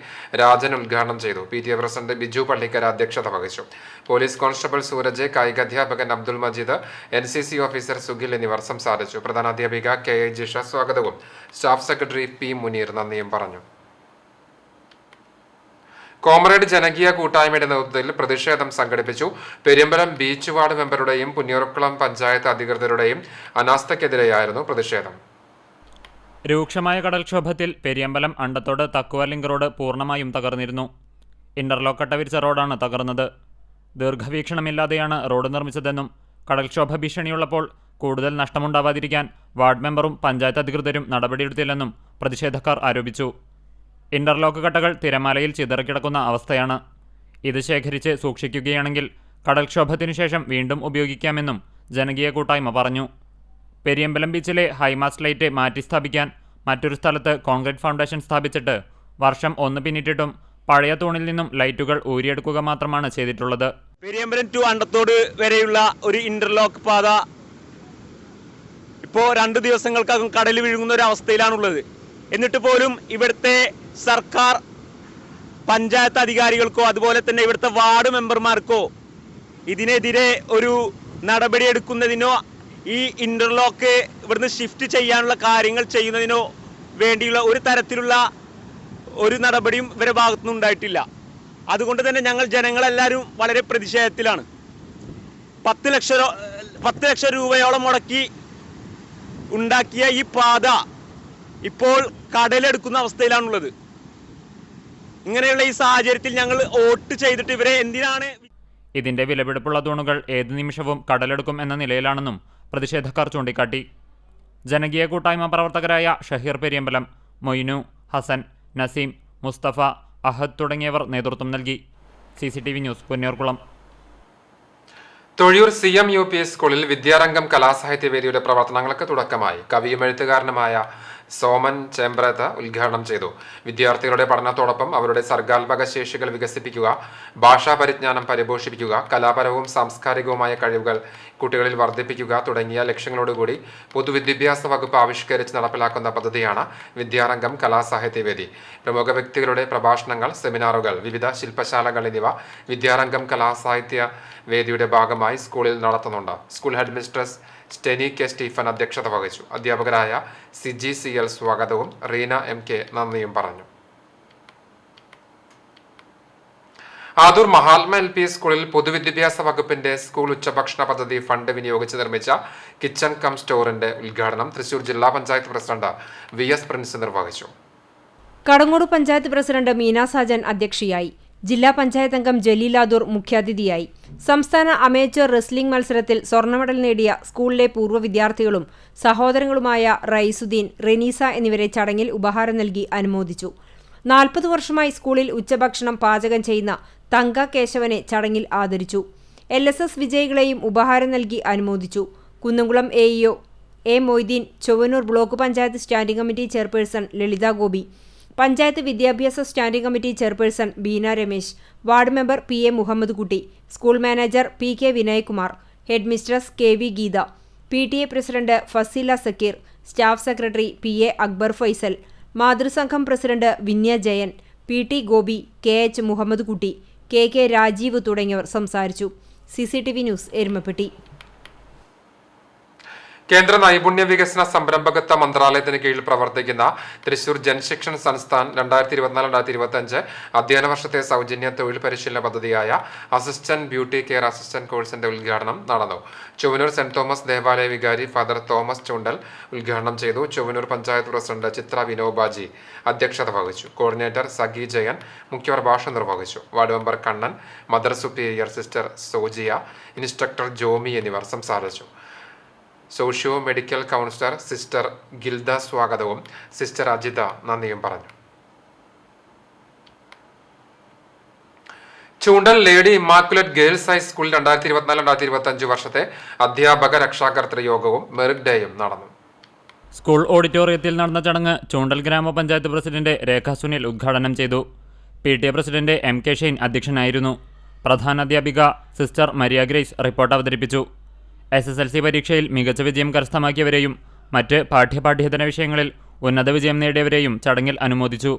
രാജൻ ഉദ്ഘാടനം ചെയ്തു. PTA പ്രസിഡന്റ് ബിജു പള്ളിക്കര അധ്യക്ഷത വഹിച്ചു. പോലീസ് കോൺസ്റ്റബിൾ സൂരജ്, കായികാധ്യാപകൻ അബ്ദുൾ മജീദ്, NCC ഓഫീസർ സുഗിൽ എന്നിവർ സംസാരിച്ചു. പ്രധാനാധ്യാപിക KA ജിഷ സ്വാഗതവും സ്റ്റാഫ് സെക്രട്ടറി P മുനീർ നന്ദിയും പറഞ്ഞു. കോമ്രേഡ് ജനകീയ കൂട്ടായ്മയുടെ നേതൃത്വത്തിൽ പ്രതിഷേധം സംഘടിപ്പിച്ചു. പെരുമ്പലം ബീച്ച് വാർഡ് മെമ്പറുടെയും പുന്നൂർക്കുളം പഞ്ചായത്ത് അധികൃതരുടെയും അനാസ്ഥയ്ക്കെതിരെയായിരുന്നു പ്രതിഷേധം. രൂക്ഷമായ കടൽക്ഷോഭത്തിൽ പെരിയമ്പലം അണ്ടത്തോട് തക്കുവ ലിങ്ക് റോഡ് പൂർണ്ണമായും തകർന്നിരുന്നു. ഇന്റർലോക്ക് കട്ടവിരിച്ച റോഡാണ് തകർന്നത്. ദീർഘവീക്ഷണമില്ലാതെയാണ് റോഡ് നിർമ്മിച്ചതെന്നും കടൽക്ഷോഭ ഭീഷണിയുള്ളപ്പോൾ കൂടുതൽ നഷ്ടമുണ്ടാവാതിരിക്കാൻ വാർഡ് മെമ്പറും പഞ്ചായത്ത് അധികൃതരും നടപടിയെടുത്തില്ലെന്നും പ്രതിഷേധക്കാർ ആരോപിച്ചു. ഇന്റർലോക്ക് കട്ടകൾ തിരമാലയിൽ ചിതറിക്കിടക്കുന്ന അവസ്ഥയാണ്. ഇത് ശേഖരിച്ച് സൂക്ഷിക്കുകയാണെങ്കിൽ കടൽക്ഷോഭത്തിനു ശേഷം വീണ്ടും ഉപയോഗിക്കാമെന്നും ജനകീയ കൂട്ടായ്മ പറഞ്ഞു. പെരിയമ്പലം ബീച്ചിലെ ഹൈമാസ്റ്റ് ലൈറ്റ് മാറ്റി സ്ഥാപിക്കാൻ മറ്റൊരു സ്ഥലത്ത് കോൺക്രീറ്റ് ഫൗണ്ടേഷൻ സ്ഥാപിച്ചിട്ട് വർഷം 1 പിന്നിട്ടിട്ടും പഴയ തൂണിൽ നിന്നും ലൈറ്റുകൾ ഊരിയെടുക്കുക മാത്രമാണ് ചെയ്തിട്ടുള്ളത്. പെരിയമ്പലം ടു അണ്ടത്തോട് വരെയുള്ള ഒരു ഇന്റർലോക്ക് പാത ഇപ്പോൾ 2 ദിവസങ്ങൾക്കകം കടലിൽ വിഴുങ്ങുന്ന ഒരു അവസ്ഥയിലാണുള്ളത്. എന്നിട്ട് പോലും ഇവിടുത്തെ സർക്കാർ പഞ്ചായത്ത് അധികാരികൾക്കോ അതുപോലെ തന്നെ ഇവിടുത്തെ വാർഡ് മെമ്പർമാർക്കോ ഇതിനെതിരെ ഒരു നടപടി എടുക്കുന്നതിനോ ഈ ഇന്റർലോക്ക് ഇവിടുന്ന് ഷിഫ്റ്റ് ചെയ്യാനുള്ള കാര്യങ്ങൾ ചെയ്യുന്നതിനോ വേണ്ടിയുള്ള ഒരു തരത്തിലുള്ള ഒരു നടപടിയും ഇവരുടെ ഭാഗത്തുനിന്ന് ഉണ്ടായിട്ടില്ല. അതുകൊണ്ട് തന്നെ ഞങ്ങൾ ജനങ്ങളെല്ലാവരും വളരെ പ്രതിഷേധത്തിലാണ്. 10 ലക്ഷം രൂപയോളം മുടക്കി ഉണ്ടാക്കിയ ഈ പാത ഇപ്പോൾ കടലെടുക്കുന്ന അവസ്ഥയിലാണുള്ളത്. ഇങ്ങനെയുള്ള ഈ സാഹചര്യത്തിൽ ഞങ്ങൾ വോട്ട് ചെയ്തിട്ട് ഇവരെ എന്തിനാണ്? ഇതിന്റെ വിലപിടിപ്പുള്ള തൂണുകൾ ഏത് നിമിഷവും കടലെടുക്കും എന്ന നിലയിലാണെന്നും പ്രതിഷേധക്കാർ ചൂണ്ടിക്കാട്ടി. ജനകീയ കൂട്ടായ്മ പ്രവർത്തകരായ ഷഹീർ പെരിയമ്പലം, മൊയ്നു, ഹസൻ, നസീം, മുസ്തഫ, അഹദ് തുടങ്ങിയവർ നേതൃത്വം നൽകി. CCTV news Punnayurkulam. Thozhiyur CMUP സ്കൂളിൽ വിദ്യാരംഗം കലാസാഹിത്യവേദിയുടെ പ്രവർത്തനങ്ങൾക്ക് തുടക്കമായി. കവിയും എഴുത്തുകാരനുമായ സോമൻ ചേമ്പ്രത്ത് ഉദ്ഘാടനം ചെയ്തു. വിദ്യാർത്ഥികളുടെ പഠനത്തോടൊപ്പം അവരുടെ സർഗാത്മക ശേഷികൾ വികസിപ്പിക്കുക, ഭാഷാ പരിജ്ഞാനം പരിപോഷിപ്പിക്കുക, കലാപരവും സാംസ്കാരികവുമായ കഴിവുകൾ കുട്ടികളിൽ വർദ്ധിപ്പിക്കുക തുടങ്ങിയ ലക്ഷ്യങ്ങളോടുകൂടി പൊതുവിദ്യാഭ്യാസ വകുപ്പ് ആവിഷ്കരിച്ച് നടപ്പിലാക്കുന്ന പദ്ധതിയാണ് വിദ്യാരംഗം കലാസാഹിത്യവേദി. പ്രമുഖ വ്യക്തികളുടെ പ്രഭാഷണങ്ങൾ, സെമിനാറുകൾ, വിവിധ ശില്പശാലകൾ എന്നിവ വിദ്യാരംഗം കലാസാഹിത്യ വേദിയുടെ ഭാഗമായി സ്കൂളിൽ നടത്തുന്നുണ്ട്. School head mistress Steny K Stephen അധ്യക്ഷത വഹിച്ചു. അധ്യാപകരായ CGCL സ്വാഗതവും റീന MK നന്ദിയും പറഞ്ഞു. ആദൂർ മഹാത്മ LP സ്കൂളിൽ പൊതുവിദ്യാഭ്യാസ വകുപ്പിന്റെ സ്കൂൾ ഉച്ചഭക്ഷണ പദ്ധതി ഫണ്ട് വിനിയോഗിച്ച് നിർമ്മിച്ച കിച്ചൺ കം സ്റ്റോറിന്റെ ഉദ്ഘാടനം തൃശൂർ ജില്ലാ പഞ്ചായത്ത് പ്രസിഡന്റ് VS പ്രിൻസ് നിർവഹിച്ചു. കടങ്ങോട് പഞ്ചായത്ത് പ്രസിഡന്റ് മീന സാജൻ അധ്യക്ഷയായി. ജില്ലാ പഞ്ചായത്ത് അംഗം ജലീൽ ആദൂർ മുഖ്യാതിഥിയായി. സംസ്ഥാന അമേച്ചർ റെസ്ലിംഗ് മത്സരത്തിൽ സ്വർണ്ണ മെഡൽ നേടിയ സ്കൂളിലെ പൂർവ്വ വിദ്യാർത്ഥികളും സഹോദരങ്ങളുമായ റൈസുദ്ദീൻ, റെനീസ എന്നിവരെ ചടങ്ങിൽ ഉപഹാരം നൽകി അനുമോദിച്ചു. 40 വർഷമായി സ്കൂളിൽ ഉച്ചഭക്ഷണം പാചകം ചെയ്യുന്ന തങ്ക കേശവനെ ചടങ്ങിൽ ആദരിച്ചു. LSS വിജയികളെയും ഉപഹാരം നൽകി അനുമോദിച്ചു. Kunnamkulam AEO A Moideen, Chowwannur block panchayat standing committee chairperson Lalitha Gopi, panchayat വിദ്യാഭ്യാസ standing committee chairperson Beena Ramesh, ward member PA Muhammad Kutty, school manager PK Vinayakumar, head mistress KV Geetha, PTA president Faseela Zakir, staff secretary PA Akbar Faisal, മാതൃസംഘം president Vinya Jayan, PT Gopi, KH Muhammad Kutty, KK Rajeev തുടങ്ങിയവർ സംസാരിച്ചു. CCTV news Erumapetty. കേന്ദ്ര നൈപുണ്യ വികസന സംരംഭകത്വ മന്ത്രാലയത്തിന് കീഴിൽ പ്രവർത്തിക്കുന്ന തൃശൂർ ജൻശിക്ഷൺ സംസ്ഥാൻ 2024-2025 അധ്യയന വർഷത്തെ സൗജന്യ തൊഴിൽ പരിശീലന പദ്ധതിയായ അസിസ്റ്റന്റ് ബ്യൂട്ടി കെയർ അസിസ്റ്റന്റ് കോഴ്സിന്റെ ഉദ്ഘാടനം നടന്നു. ചൊവ്വന്നൂർ സെന്റ് തോമസ് ദേവാലയ വികാരി ഫാദർ തോമസ് ചുണ്ടൽ ഉദ്ഘാടനം ചെയ്തു. ചൊവ്വന്നൂർ പഞ്ചായത്ത് പ്രസിഡന്റ് ചിത്ര വിനോബാജി അധ്യക്ഷത വഹിച്ചു. കോർഡിനേറ്റർ സഗി ജയൻ മുഖ്യപ്രഭാഷണം നിർവഹിച്ചു. Ward member Kannan, mother superior sister Sojiya, instructor Jomi എന്നിവർ സംസാരിച്ചു. Socio medical counsellor sister Gilda സ്വാഗതവും സിസ്റ്റർ അജിത നന്ദിയും പറഞ്ഞു. ചൂണ്ടൽ ലേഡി ഇമ്മാക്കുലേറ്റ് ഗേൾസ് ഹൈസ്കൂളിൽ 2024-2025 വർഷത്തെ അധ്യാപക രക്ഷാകർതൃ യോഗവും മെറിറ്റ് ഡേയും നടന്നു. സ്കൂൾ ഓഡിറ്റോറിയത്തിൽ നടന്ന ചടങ്ങ് ചൂണ്ടൽ ഗ്രാമപഞ്ചായത്ത് പ്രസിഡന്റ് രേഖ സുനിൽ ഉദ്ഘാടനം ചെയ്തു. PTA പ്രസിഡന്റ് MK ഷെയ്ൻ അധ്യക്ഷനായിരുന്നു. പ്രധാനാധ്യാപിക സിസ്റ്റർ മരിയ ഗ്രേസ് റിപ്പോർട്ട് അവതരിപ്പിച്ചു. SSLC പരീക്ഷയിൽ മികച്ച വിജയം കരസ്ഥമാക്കിയവരെയും മറ്റ് പാഠ്യപാഠ്യേതര വിഷയങ്ങളിൽ ഉന്നത വിജയം നേടിയവരെയും ചടങ്ങിൽ അനുമോദിച്ചു.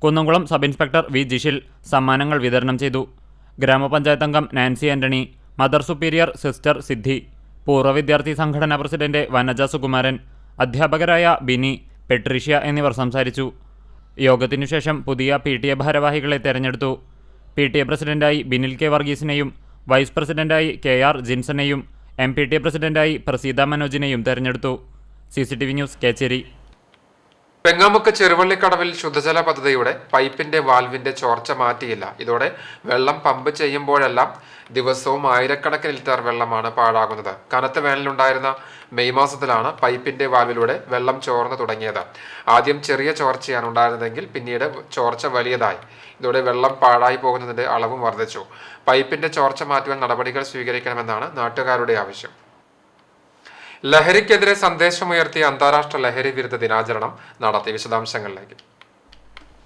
Kunnamkulam sub inspector V Jishil സമ്മാനങ്ങൾ വിതരണം ചെയ്തു. ഗ്രാമപഞ്ചായത്ത് അംഗം Nancy Antony, mother superior sister Siddhi, പൂർവ്വ വിദ്യാർത്ഥി സംഘടനാ പ്രസിഡന്റ് വനജ സുകുമാരൻ, അധ്യാപകരായ ബിനി, പെട്രീഷ്യ എന്നിവർ സംസാരിച്ചു. യോഗത്തിനുശേഷം പുതിയ PTA ഭാരവാഹികളെ തെരഞ്ഞെടുത്തു. PTA പ്രസിഡന്റായി ബിനിൽ K വർഗീസിനെയും വൈസ് പ്രസിഡന്റായി KR ജിൻസനെയും MPTA പ്രസിഡന്റായി പ്രസീത മനോജിനെയും തെരഞ്ഞെടുത്തു. CCTV news Kechery. പെങ്ങാമുക്ക് ചെറുവള്ളിക്കടവിൽ ശുദ്ധജല പദ്ധതിയുടെ പൈപ്പിന്റെ വാൽവിന്റെ ചോർച്ച മാറ്റിയില്ല. ഇതോടെ വെള്ളം പമ്പ് ചെയ്യുമ്പോഴെല്ലാം ദിവസവും ആയിരക്കണക്കിന് ലിറ്റർ വെള്ളമാണ് പാഴാകുന്നത്. കനത്ത വേനലുണ്ടായിരുന്ന മെയ് മാസത്തിലാണ് പൈപ്പിന്റെ വാൽവിലൂടെ വെള്ളം ചോർന്നു തുടങ്ങിയത്. ആദ്യം ചെറിയ ചോർച്ചയാണ് ഉണ്ടായിരുന്നതെങ്കിൽ പിന്നീട് ചോർച്ച വലിയതായി. ഇതോടെ വെള്ളം പാഴായി പോകുന്നതിന്റെ അളവും വർദ്ധിച്ചു. പൈപ്പിന്റെ ചോർച്ച മാറ്റുവാൻ നടപടികൾ സ്വീകരിക്കണമെന്നാണ് നാട്ടുകാരുടെ ആവശ്യം. ലഹരിക്കെതിരെ സന്ദേശമുയർത്തിയ അന്താരാഷ്ട്ര ലഹരി വിരുദ്ധ ദിനാചരണം നടത്തി. വിശദാംശങ്ങളിലേക്ക്.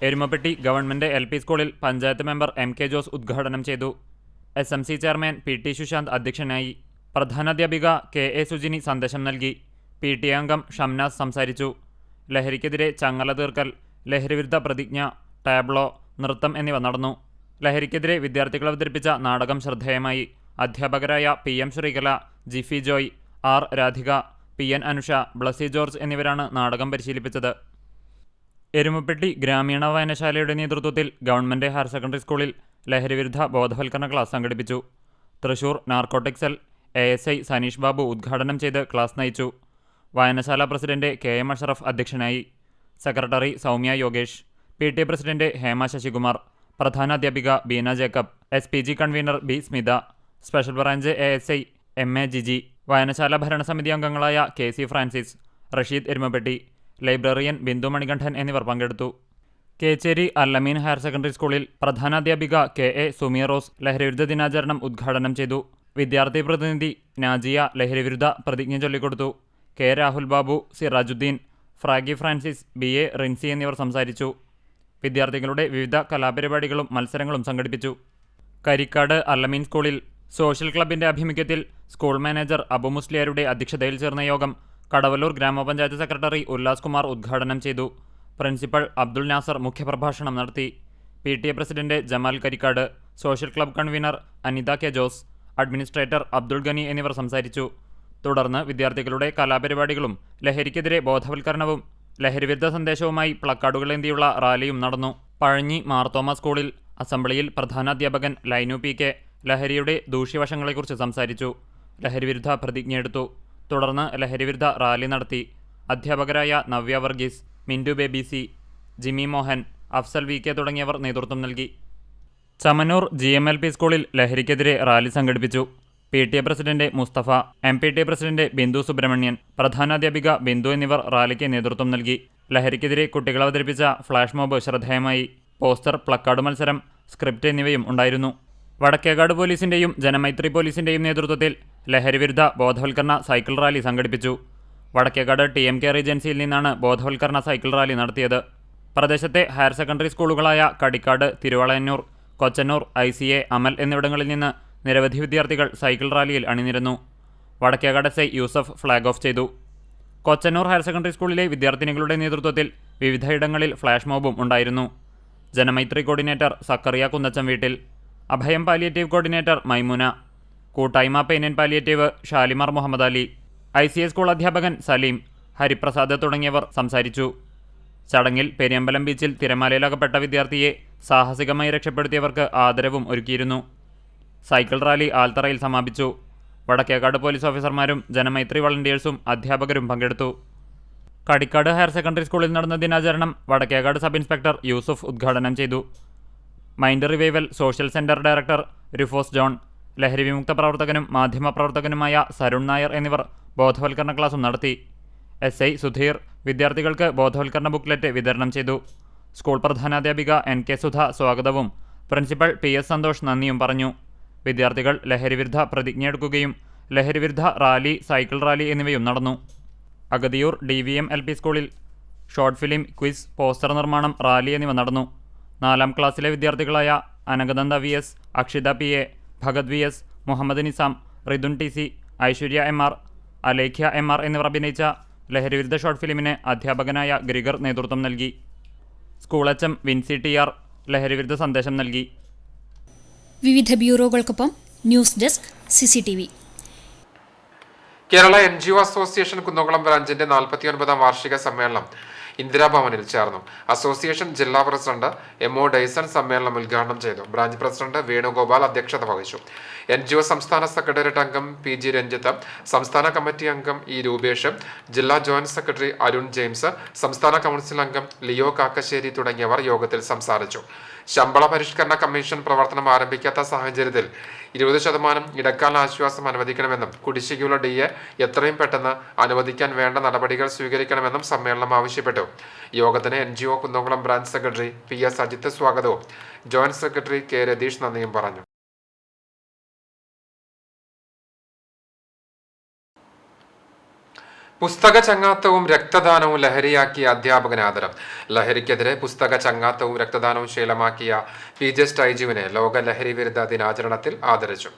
എരുമപ്പെട്ടി ഗവൺമെന്റ് LP സ്കൂളിൽ പഞ്ചായത്ത് മെമ്പർ MK ജോസ് ഉദ്ഘാടനം ചെയ്തു. SMC ചെയർമാൻ PT സുശാന്ത് അധ്യക്ഷനായി. പ്രധാനാധ്യാപിക KA സുജിനി സന്ദേശം നൽകി. PTA അംഗം ഷംനാസ് സംസാരിച്ചു. ലഹരിക്കെതിരെ ചങ്ങല തീർക്കൽ, ലഹരിവിരുദ്ധ പ്രതിജ്ഞ, ടാബ്ലോ, നൃത്തം എന്നിവ നടന്നു. ലഹരിക്കെതിരെ വിദ്യാർത്ഥികൾ അവതരിപ്പിച്ച നാടകം ശ്രദ്ധേയമായി. അധ്യാപകരായ PM Sreekala, Jifi Joy, R Radhika, PN Anusha, Blessy George എന്നിവരാണ് നാടകം പരിശീലിപ്പിച്ചത്. എരുമപ്പെട്ടി ഗ്രാമീണ വായനശാലയുടെ നേതൃത്വത്തിൽ ഗവൺമെന്റ് ഹയർ സെക്കൻഡറി സ്കൂളിൽ ലഹരിവിരുദ്ധ ബോധവൽക്കരണ ക്ലാസ് സംഘടിപ്പിച്ചു. Thrissur narcotic cell ASI Saneesh Babu ഉദ്ഘാടനം ചെയ്ത് ക്ലാസ് നയിച്ചു. വായനശാല പ്രസിഡന്റ് KM അഷറഫ് അധ്യക്ഷനായി. Secretary Soumya Yogesh, PTA president Hema Sasikumar, പ്രധാനാധ്യാപിക Beena Jacob, SPG convener B Smitha, special branch ASI MA Jiji, വായനശാല ഭരണസമിതി അംഗങ്ങളായ KC Francis, Rasheed Erumappetty, librarian Bindu Manikandan എന്നിവർ പങ്കെടുത്തു. കേച്ചേരി അല്ലമീൻ ഹയർ സെക്കൻഡറി സ്കൂളിൽ പ്രധാനാധ്യാപിക KA സുമിയറോസ് ലഹരിവിരുദ്ധ ദിനാചരണം ഉദ്ഘാടനം ചെയ്തു. വിദ്യാർത്ഥി പ്രതിനിധി നാജിയ ലഹരിവിരുദ്ധ പ്രതിജ്ഞ ചൊല്ലിക്കൊടുത്തു. K. രാഹുൽ ബാബു, സിറാജുദ്ദീൻ, ഫ്രാഗി ഫ്രാൻസിസ്, BA റിൻസി എന്നിവർ സംസാരിച്ചു. വിദ്യാർത്ഥികളുടെ വിവിധ കലാപരിപാടികളും മത്സരങ്ങളും സംഘടിപ്പിച്ചു. കരിക്കാട് അല്ലമീൻ സ്കൂളിൽ സോഷ്യൽ ക്ലബിന്റെ ആഭിമുഖ്യത്തിൽ സ്കൂൾ മാനേജർ അബു മുസ്ലിയാരുടെ അധ്യക്ഷതയിൽ ചേർന്ന യോഗം കടവല്ലൂർ ഗ്രാമപഞ്ചായത്ത് സെക്രട്ടറി ഉല്ലാസ് കുമാർ ഉദ്ഘാടനം ചെയ്തു. പ്രിൻസിപ്പൽ അബ്ദുൽ നാസർ മുഖ്യപ്രഭാഷണം നടത്തി. PTA president Jamal Karikkad, social club convener Anitha K. Jose, administrator Abdul Gani എന്നിവർ സംസാരിച്ചു. തുടർന്ന് വിദ്യാർത്ഥികളുടെ കലാപരിപാടികളും ലഹരിക്കെതിരെ ബോധവൽക്കരണവും ലഹരിവിരുദ്ധ സന്ദേശവുമായി പ്ലക്കാർഡുകളേന്തിയുള്ള റാലിയും നടന്നു. പഴഞ്ഞി മാർത്തോമ സ്കൂളിൽ അസംബ്ലിയിൽ പ്രധാനാധ്യാപകൻ ലൈനു PK ലഹരിയുടെ ദൂഷ്യവശങ്ങളെക്കുറിച്ച് സംസാരിച്ചു. ലഹരിവിരുദ്ധ പ്രതിജ്ഞയെടുത്തു. തുടർന്ന് ലഹരിവിരുദ്ധ റാലി നടത്തി. അധ്യാപകരായ Navya Varghese, Mindu Baby C, Jimmy Mohan, Afsal VK തുടങ്ങിയവർ നേതൃത്വം നൽകി. ചമനൂർ GMLP സ്കൂളിൽ ലഹരിക്കെതിരെ റാലി സംഘടിപ്പിച്ചു. PTA president Musthafa, MPTA president Bindu Subramanian, പ്രധാനാധ്യാപിക ബിന്ദു എന്നിവർ റാലിക്ക് നേതൃത്വം നൽകി. ലഹരിക്കെതിരെ കുട്ടികൾ അവതരിപ്പിച്ച ഫ്ലാഷ് മോബ് ശ്രദ്ധേയമായി. പോസ്റ്റർ, പ്ലക്കാർഡ് മത്സരം, സ്ക്രിപ്റ്റ് എന്നിവയും ഉണ്ടായിരുന്നു. വടക്കേകാട് പോലീസിന്റെയും ജനമൈത്രി പോലീസിന്റെയും നേതൃത്വത്തിൽ ലഹരിവിരുദ്ധ ബോധവൽക്കരണ സൈക്കിൾ റാലി സംഘടിപ്പിച്ചു. വടക്കേകാട് TMK റീജൻസിയിൽ നിന്നാണ് ബോധവൽക്കരണ സൈക്കിൾ റാലി നടത്തിയത്. പ്രദേശത്തെ ഹയർ സെക്കൻഡറി സ്കൂളുകളായ കടിക്കാട്, തിരുവളയന്നൂർ, കൊച്ചന്നൂർ, ICA, അമൽ എന്നിവിടങ്ങളിൽ നിന്ന് നിരവധി വിദ്യാർത്ഥികൾ സൈക്കിൾ റാലിയിൽ അണിനിരന്നു. Vadakkekad SI Yusuf flag off ചെയ്തു. കൊച്ചന്നൂർ ഹയർ സെക്കൻഡറി സ്കൂളിലെ വിദ്യാർത്ഥിനികളുടെ നേതൃത്വത്തിൽ വിവിധയിടങ്ങളിൽ ഫ്ലാഷ് മോബും ഉണ്ടായിരുന്നു. ജനമൈത്രി കോർഡിനേറ്റർ സക്കറിയ കുന്നച്ചം വീട്ടിൽ, അഭയം പാലിയേറ്റീവ് കോർഡിനേറ്റർ മൈമുന, കൂട്ടായ്മ pain and palliative Shalimar Muhammad Ali, ICA school അധ്യാപകൻ സലീം, ഹരിപ്രസാദ് തുടങ്ങിയവർ സംസാരിച്ചു. ചടങ്ങിൽ പെരിയമ്പലം ബീച്ചിൽ തിരമാലയിലകപ്പെട്ട വിദ്യാർത്ഥിയെ സാഹസികമായി രക്ഷപ്പെടുത്തിയവർക്ക് ആദരവും ഒരുക്കിയിരുന്നു. സൈക്കിൾ റാലി ആൽത്തറയിൽ സമാപിച്ചു. വടക്കേക്കാട് പോലീസ് ഓഫീസർമാരും ജനമൈത്രി വളണ്ടിയേഴ്സും അധ്യാപകരും പങ്കെടുത്തു. കടിക്കാട് ഹയർ സെക്കൻഡറി സ്കൂളിൽ നടന്ന ദിനാചരണം വടക്കേക്കാട് സബ് ഇൻസ്പെക്ടർ യൂസുഫ് ഉദ്ഘാടനം ചെയ്തു. Mind revival social centre director Rufus John, ലഹരി വിമുക്ത പ്രവർത്തകനും മാധ്യമപ്രവർത്തകനുമായ സരുൺ നായർ എന്നിവർ ബോധവൽക്കരണ ക്ലാസും നടത്തി. SI സുധീർ വിദ്യാർത്ഥികൾക്ക് ബോധവൽക്കരണ ബുക്ക്ലെറ്റ് വിതരണം ചെയ്തു. സ്കൂൾ പ്രധാനാധ്യാപിക NK സുധ സ്വാഗതവും പ്രിൻസിപ്പൽ PS സന്തോഷ് നന്ദിയും പറഞ്ഞു. വിദ്യാർത്ഥികൾ ലഹരിവിരുദ്ധ പ്രതിജ്ഞയെടുക്കുകയും ലഹരിവിരുദ്ധ റാലി, സൈക്കിൾ റാലി എന്നിവയും നടന്നു. അഗതിയൂർ DVM LP സ്കൂളിൽ ഷോർട്ട് ഫിലിം, ക്വിസ്, പോസ്റ്റർ നിർമ്മാണം, റാലി എന്നിവ നടന്നു. 4ാം ക്ലാസ്സിലെ വിദ്യാർത്ഥികളായ അനകനന്ദ VS, Akshita PA, Bhagat VS, Muhammad Nizam, റിദുൻ TC, Aishwarya MR, അലേഖ്യ MR എന്നിവർ അഭിനയിച്ച ലഹരിവിരുദ്ധ ഷോർട്ട് ഫിലിമിന് അധ്യാപകനായ ഗ്രിഗർ നേതൃത്വം നൽകി. സ്കൂൾ HM വിൻസി TR ലഹരിവിരുദ്ധ സന്ദേശം നൽകി. വിവിധ ബ്യൂറോകൾക്കൊപ്പം news desk CCTV. Kerala NGO association Kunnamkulam ബ്രാഞ്ചിന്റെ 49ാം വാർഷിക സമ്മേളനം ഇന്ദിരാഭവനിൽ ചേർന്നു. അസോസിയേഷൻ ജില്ലാ പ്രസിഡന്റ് MO ഡൈസൺ സമ്മേളനം ഉദ്ഘാടനം ചെയ്തു. ബ്രാഞ്ച് പ്രസിഡന്റ് വേണുഗോപാൽ അധ്യക്ഷത വഹിച്ചു. NGO സംസ്ഥാന സെക്രട്ടേറിയറ്റ് അംഗം PG രഞ്ജിത്ത്, സംസ്ഥാന കമ്മിറ്റി അംഗം E രൂപേഷ്, ജില്ലാ ജോയിന്റ് സെക്രട്ടറി അരുൺ ജെയിംസ്, സംസ്ഥാന കൗൺസിൽ അംഗം ലിയോ കാക്കശ്ശേരി തുടങ്ങിയവർ യോഗത്തിൽ സംസാരിച്ചു. ശമ്പള പരിഷ്കരണ കമ്മീഷൻ പ്രവർത്തനം ആരംഭിക്കാത്ത സാഹചര്യത്തിൽ 20% ഇടക്കാല ആശ്വാസം അനുവദിക്കണമെന്നും കുടിശ്ശികയുള്ള DA എത്രയും പെട്ടെന്ന് അനുവദിക്കാൻ വേണ്ട നടപടികൾ സ്വീകരിക്കണമെന്നും സമ്മേളനം ആവശ്യപ്പെട്ടു. യോഗത്തിന് NGO Kunnamkulam branch secretary PS Ajith സ്വാഗതവും ജോയിന്റ് സെക്രട്ടറി K രതീഷ് നന്ദിയും പറഞ്ഞു. പുസ്തക ചങ്ങാത്തവും രക്തദാനവും ലഹരിയാക്കിയ അധ്യാപകന് ആദരം. ലഹരിക്കെതിരെ പുസ്തക ചങ്ങാത്തവും രക്തദാനവും ശീലമാക്കിയ PJ സ്റ്റൈജുവിനെ ലോക ലഹരി വിരുദ്ധ ദിനാചരണത്തിൽ ആദരിച്ചു.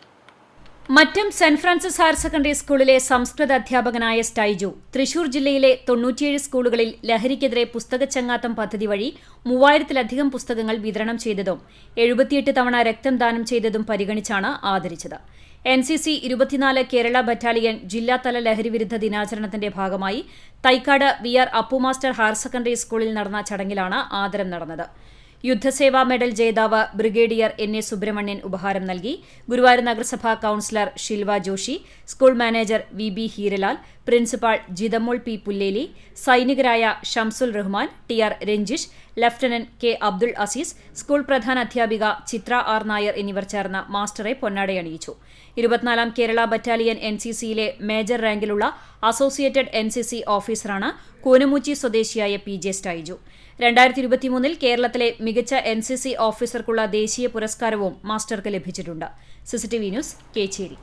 Mattam saint Francis higher secondary സ്കൂളിലെ സംസ്കൃത അധ്യാപകനായ സ്റ്റൈജു തൃശൂർ ജില്ലയിലെ 97 സ്കൂളുകളിൽ ലഹരിക്കെതിരെ പുസ്തക ചങ്ങാത്തം പദ്ധതി വഴി 3000-ലധികം പുസ്തകങ്ങൾ വിതരണം ചെയ്തതും 78 തവണ രക്തം ദാനം ചെയ്തതും പരിഗണിച്ചാണ് ആദരിച്ചത്. NCC 24 കേരള ബറ്റാലിയൻ ജില്ലാതല ലഹരിവിരുദ്ധ ദിനാചരണത്തിന്റെ ഭാഗമായി Thycaud VR Appu master higher secondary സ്കൂളിൽ നടന്ന ചടങ്ങിലാണ് ആദരം നടന്നത്. യുദ്ധസേവാ മെഡൽ ജേതാവ് ബ്രിഗേഡിയർ NA സുബ്രഹ്മണ്യൻ ഉപഹാരം നൽകി. ഗുരുവായൂർ നഗരസഭാ councillor Shilva Joshi, school manager VB Heeralal, principal Jithamol P Pulleli, സൈനികരായ Shamsul Rahman, TR Ranjish, lieutenant K Abdul Azeez, school പ്രധാനാധ്യാപിക ചിത്ര R നായർ എന്നിവർ ചേർന്ന് മാസ്റ്ററെ പൊന്നാടയണിയിച്ചു. 24ാം കേരള ബറ്റാലിയൻ NCCയിലെ മേജർ റാങ്കിലുള്ള അസോസിയേറ്റഡ് NCC ഓഫീസറാണ് കൂനമുച്ചി സ്വദേശിയായ PJ സ്റ്റൈജു. 2023 കേരളത്തിലെ മികച്ച NCC ഓഫീസർക്കുള്ള ദേശീയ പുരസ്കാരവും മാസ്റ്റർക്ക് ലഭിച്ചിട്ടുണ്ട്. CCTV news, Kecheri.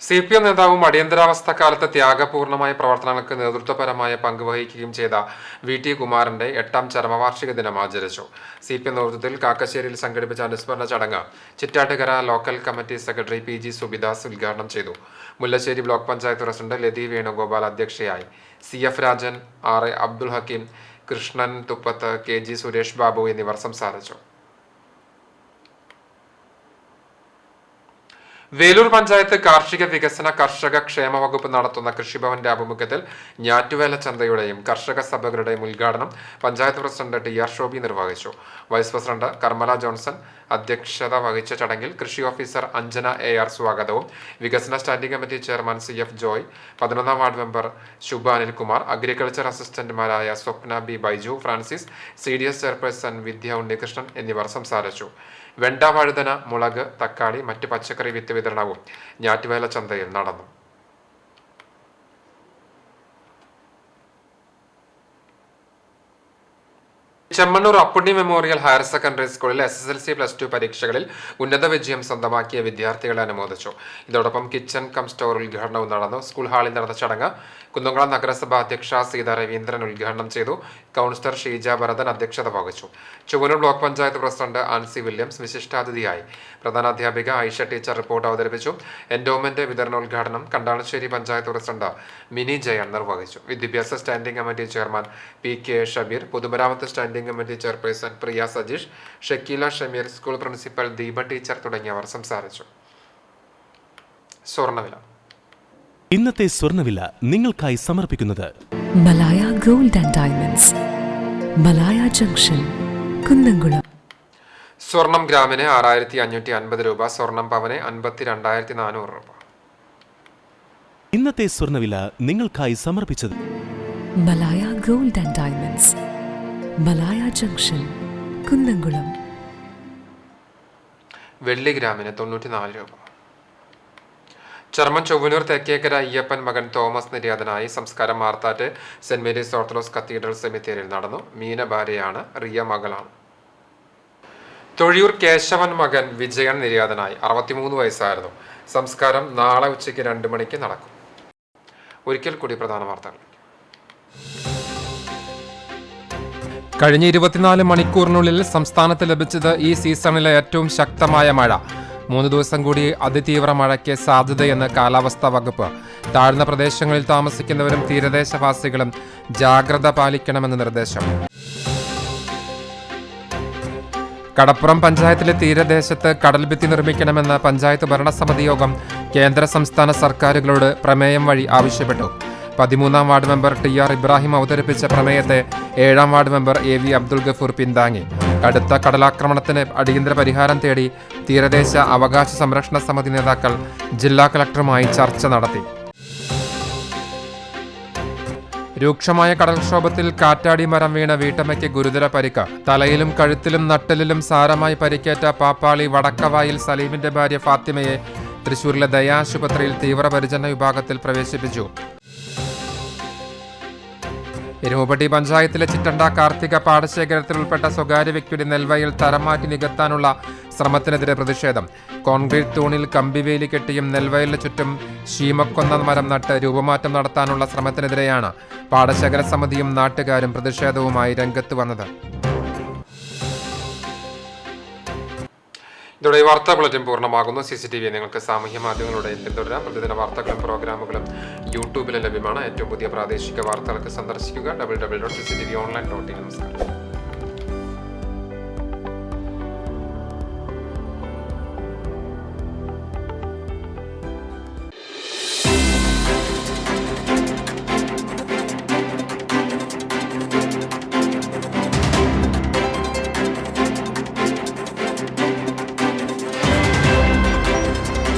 CPM നേതാവും അടിയന്തരാവസ്ഥ കാലത്ത് ത്യാഗപൂർണമായ പ്രവർത്തനങ്ങൾക്ക് നേതൃത്വപരമായ പങ്കുവഹിക്കുകയും ചെയ്ത VT കുമാരന്റെ 8ാം ചരമവാർഷിക ദിനം ആചരിച്ചു. CPM നേതൃത്വത്തിൽ കാക്കശ്ശേരിയിൽ സംഘടിപ്പിച്ച അനുസ്മരണ ചടങ്ങ് Chittattukara local committee secretary PG Subidas ഉദ്ഘാടനം ചെയ്തു. മുല്ലശ്ശേരി ബ്ലോക്ക് പഞ്ചായത്ത് പ്രസിഡന്റ് ലതി വേണുഗോപാൽ അധ്യക്ഷയായി. CF Rajan, RA Abdul Hakeem, Krishnan തുപ്പത്ത്, KG Suresh Babu എന്നിവർ സംസാരിച്ചു. വേലൂർ പഞ്ചായത്ത് കാർഷിക വികസന കർഷക ക്ഷേമ വകുപ്പ് നടത്തുന്ന കൃഷിഭവന്റെ ആഭിമുഖ്യത്തിൽ ഞാറ്റുവേല ചന്തയുടെയും കർഷക സഭകളുടെയും ഉദ്ഘാടനം പഞ്ചായത്ത് പ്രസിഡന്റ് TR ശോഭി നിർവഹിച്ചു. വൈസ് പ്രസിഡന്റ് കർമ്മല ജോൺസൺ അധ്യക്ഷത വഹിച്ച ചടങ്ങിൽ കൃഷി ഓഫീസർ അഞ്ജന AR സ്വാഗതവും വികസന standing committee chairman CF Joy, 11ാം ward member Shubha Anilkumar, agriculture അസിസ്റ്റന്റുമാരായ Swapna B Baiju Francis, CDS chairperson Vidya Unnikrishnan എന്നിവർ സംസാരിച്ചു. വെണ്ട, വഴുതന, മുളക്, തക്കാളി, മറ്റ് പച്ചക്കറി വിത്ത് വിതരണവും ഞാറ്റുവേല ചന്തയിൽ നടന്നു. Chemmanur Appunni memorial higher secondary സ്കൂളിൽ SSLC +2 പരീക്ഷകളിൽ ഉന്നത വിജയം സ്വന്തമാക്കിയ വിദ്യാർത്ഥികളെ അനുമോദിച്ചു. ഇതോടൊപ്പം കിച്ചൺ കം സ്റ്റോർ ഉദ്ഘാടനവും നടന്നു. സ്കൂൾ ഹാളിൽ നടന്ന ചടങ്ങ് കുന്നംകുളം നഗരസഭ അധ്യക്ഷ സീത രവീന്ദ്രൻ ഉദ്ഘാടനം ചെയ്തു. കൗൺസിലർ ഷീജ ഭരതൻ അധ്യക്ഷത വഹിച്ചു. Chowwanur block panchayat president Ancy Williams വിശിഷ്ടാതിഥിയായി. പ്രധാനാധ്യാപിക ഐഷ ടീച്ചർ റിപ്പോർട്ട് അവതരിപ്പിച്ചു. എൻഡോമെന്റ് വിതരണോദ്ഘാടനം കണ്ടാളശ്ശേരി പഞ്ചായത്ത് പ്രസിഡന്റ് മിനി ജയൻ നിർവഹിച്ചു. വിദ്യാഭ്യാസ standing committee chairman PK Shabeer, പൊതുമരാമത്ത് standing committee chairperson Priya Sajeesh, Shakeela Shameer, school principal Deepa teacher തുടങ്ങിയവർ സംസാരിച്ചു. സ്വർണ്ണവില. ഇന്നത്തെ സ്വർണ്ണവില നിങ്ങൾക്കായി സമർപ്പിക്കുന്നത് Malaya gold and diamonds, Malaya junction, Kunnamkulam. സ്വർണം ഗ്രാമിന് 6550 രൂപ, സ്വർണം പവന് 52,400 രൂപ. ഇന്നത്തെ സ്വർണ്ണവില നിങ്ങൾക്കായി സമർപ്പിച്ചത് Malaya gold and diamonds, Malaya junction, Kunnamkulam. വെള്ളി ഗ്രാമിന് 94 രൂപ. ചർമ്മൻ ചൊവ്വനൂർ തെക്കേക്കര അയ്യപ്പൻ മകൻ തോമസ് നിര്യാതനായി. സംസ്കാരം മാർത്താറ്റ് സെന്റ് മേരീസ് ഓർത്തഡോക്സ് കത്തീഡ്രൽ സെമിത്തേരിയിൽ നടന്നു. മീന ഭാര്യയാണ്, റിയ മകളാണ്. തൊഴിയൂർ കേശവൻ മകൻ വിജയൻ നിര്യാതനായി. 63 വയസ്സായിരുന്നു. സംസ്കാരം നാളെ ഉച്ചയ്ക്ക് 2 മണിക്ക് നടക്കും. ഒരിക്കൽ കൂടി പ്രധാന വാർത്തകൾ. കഴിഞ്ഞ 24 മണിക്കൂറിനുള്ളിൽ സംസ്ഥാനത്ത് ലഭിച്ചത് ഈ സീസണിലെ ഏറ്റവും ശക്തമായ മഴ. 3 ദിവസം കൂടി അതിതീവ്ര മഴയ്ക്ക് സാധ്യതയെന്ന് കാലാവസ്ഥാ വകുപ്പ്. താഴ്ന്ന പ്രദേശങ്ങളിൽ താമസിക്കുന്നവരും തീരദേശവാസികളും ജാഗ്രത പാലിക്കണമെന്ന് നിർദ്ദേശം. കടപ്പുറം പഞ്ചായത്തിലെ തീരദേശത്ത് കടൽഭിത്തി നിർമ്മിക്കണമെന്ന് പഞ്ചായത്ത് ഭരണസമിതി യോഗം കേന്ദ്ര സംസ്ഥാന സർക്കാരുകളോട് പ്രമേയം വഴി ആവശ്യപ്പെട്ടു. 13ാം വാർഡ് മെമ്പർ TR ഇബ്രാഹിം അവതരിപ്പിച്ച പ്രമേയത്തെ 7ാം ward member AV Abdul Gafoor പിന്താങ്ങി. കടുത്ത കടലാക്രമണത്തിന് അടിയന്തര പരിഹാരം തേടി തീരദേശ അവകാശ സംരക്ഷണ സമിതി നേതാക്കൾ ജില്ലാ കളക്ടറുമായി ചർച്ച നടത്തി. രൂക്ഷമായ കടൽക്ഷോഭത്തിൽ കാറ്റാടി മരം വീണ വീട്ടമ്മയ്ക്ക് ഗുരുതര പരിക്ക്. തലയിലും കഴുത്തിലും നട്ടലിലും സാരമായി പരിക്കേറ്റ പാപ്പാളി വടക്കവായിൽ സലീമിന്റെ ഭാര്യ ഫാത്തിമയെ തൃശൂരിലെ ദയാ ആശുപത്രിയിൽ തീവ്രപരിചരണ വിഭാഗത്തിൽ പ്രവേശിപ്പിച്ചു. എരുമപ്പെട്ടി പഞ്ചായത്തിലെ ചിറ്റണ്ട കാർത്തിക പാടശേഖരത്തിൽ ഉൾപ്പെട്ട സ്വകാര്യ വ്യക്തിയുടെ നെൽവയൽ തരം മാറ്റി നികത്താനുള്ള ശ്രമത്തിനെതിരെ പ്രതിഷേധം. കോൺക്രീറ്റ് തൂണിൽ കമ്പിവേലി കെട്ടിയും നെൽവയലിന് ചുറ്റും ശീമക്കൊന്ന മരം നട്ട് രൂപമാറ്റം നടത്താനുള്ള ശ്രമത്തിനെതിരെയാണ് പാടശേഖര സമിതിയും നാട്ടുകാരും പ്രതിഷേധവുമായി രംഗത്ത് വന്നത്. ഇതോടെ ഈ വാർത്താ ബുള്ളറ്റിൻ പൂർണ്ണമാകുന്നു. CCTV നിങ്ങൾക്ക് സാമൂഹ്യ മാധ്യമങ്ങളുടെ പിന്തുടരാം. പ്രതിദിന വാർത്തകളും പ്രോഗ്രാമുകളും യൂട്യൂബിൽ ലഭ്യമാണ്. ഏറ്റവും പുതിയ പ്രാദേശിക വാർത്തകൾക്ക് സന്ദർശിക്കുക www.cctv.online.in. നമസ്കാരം.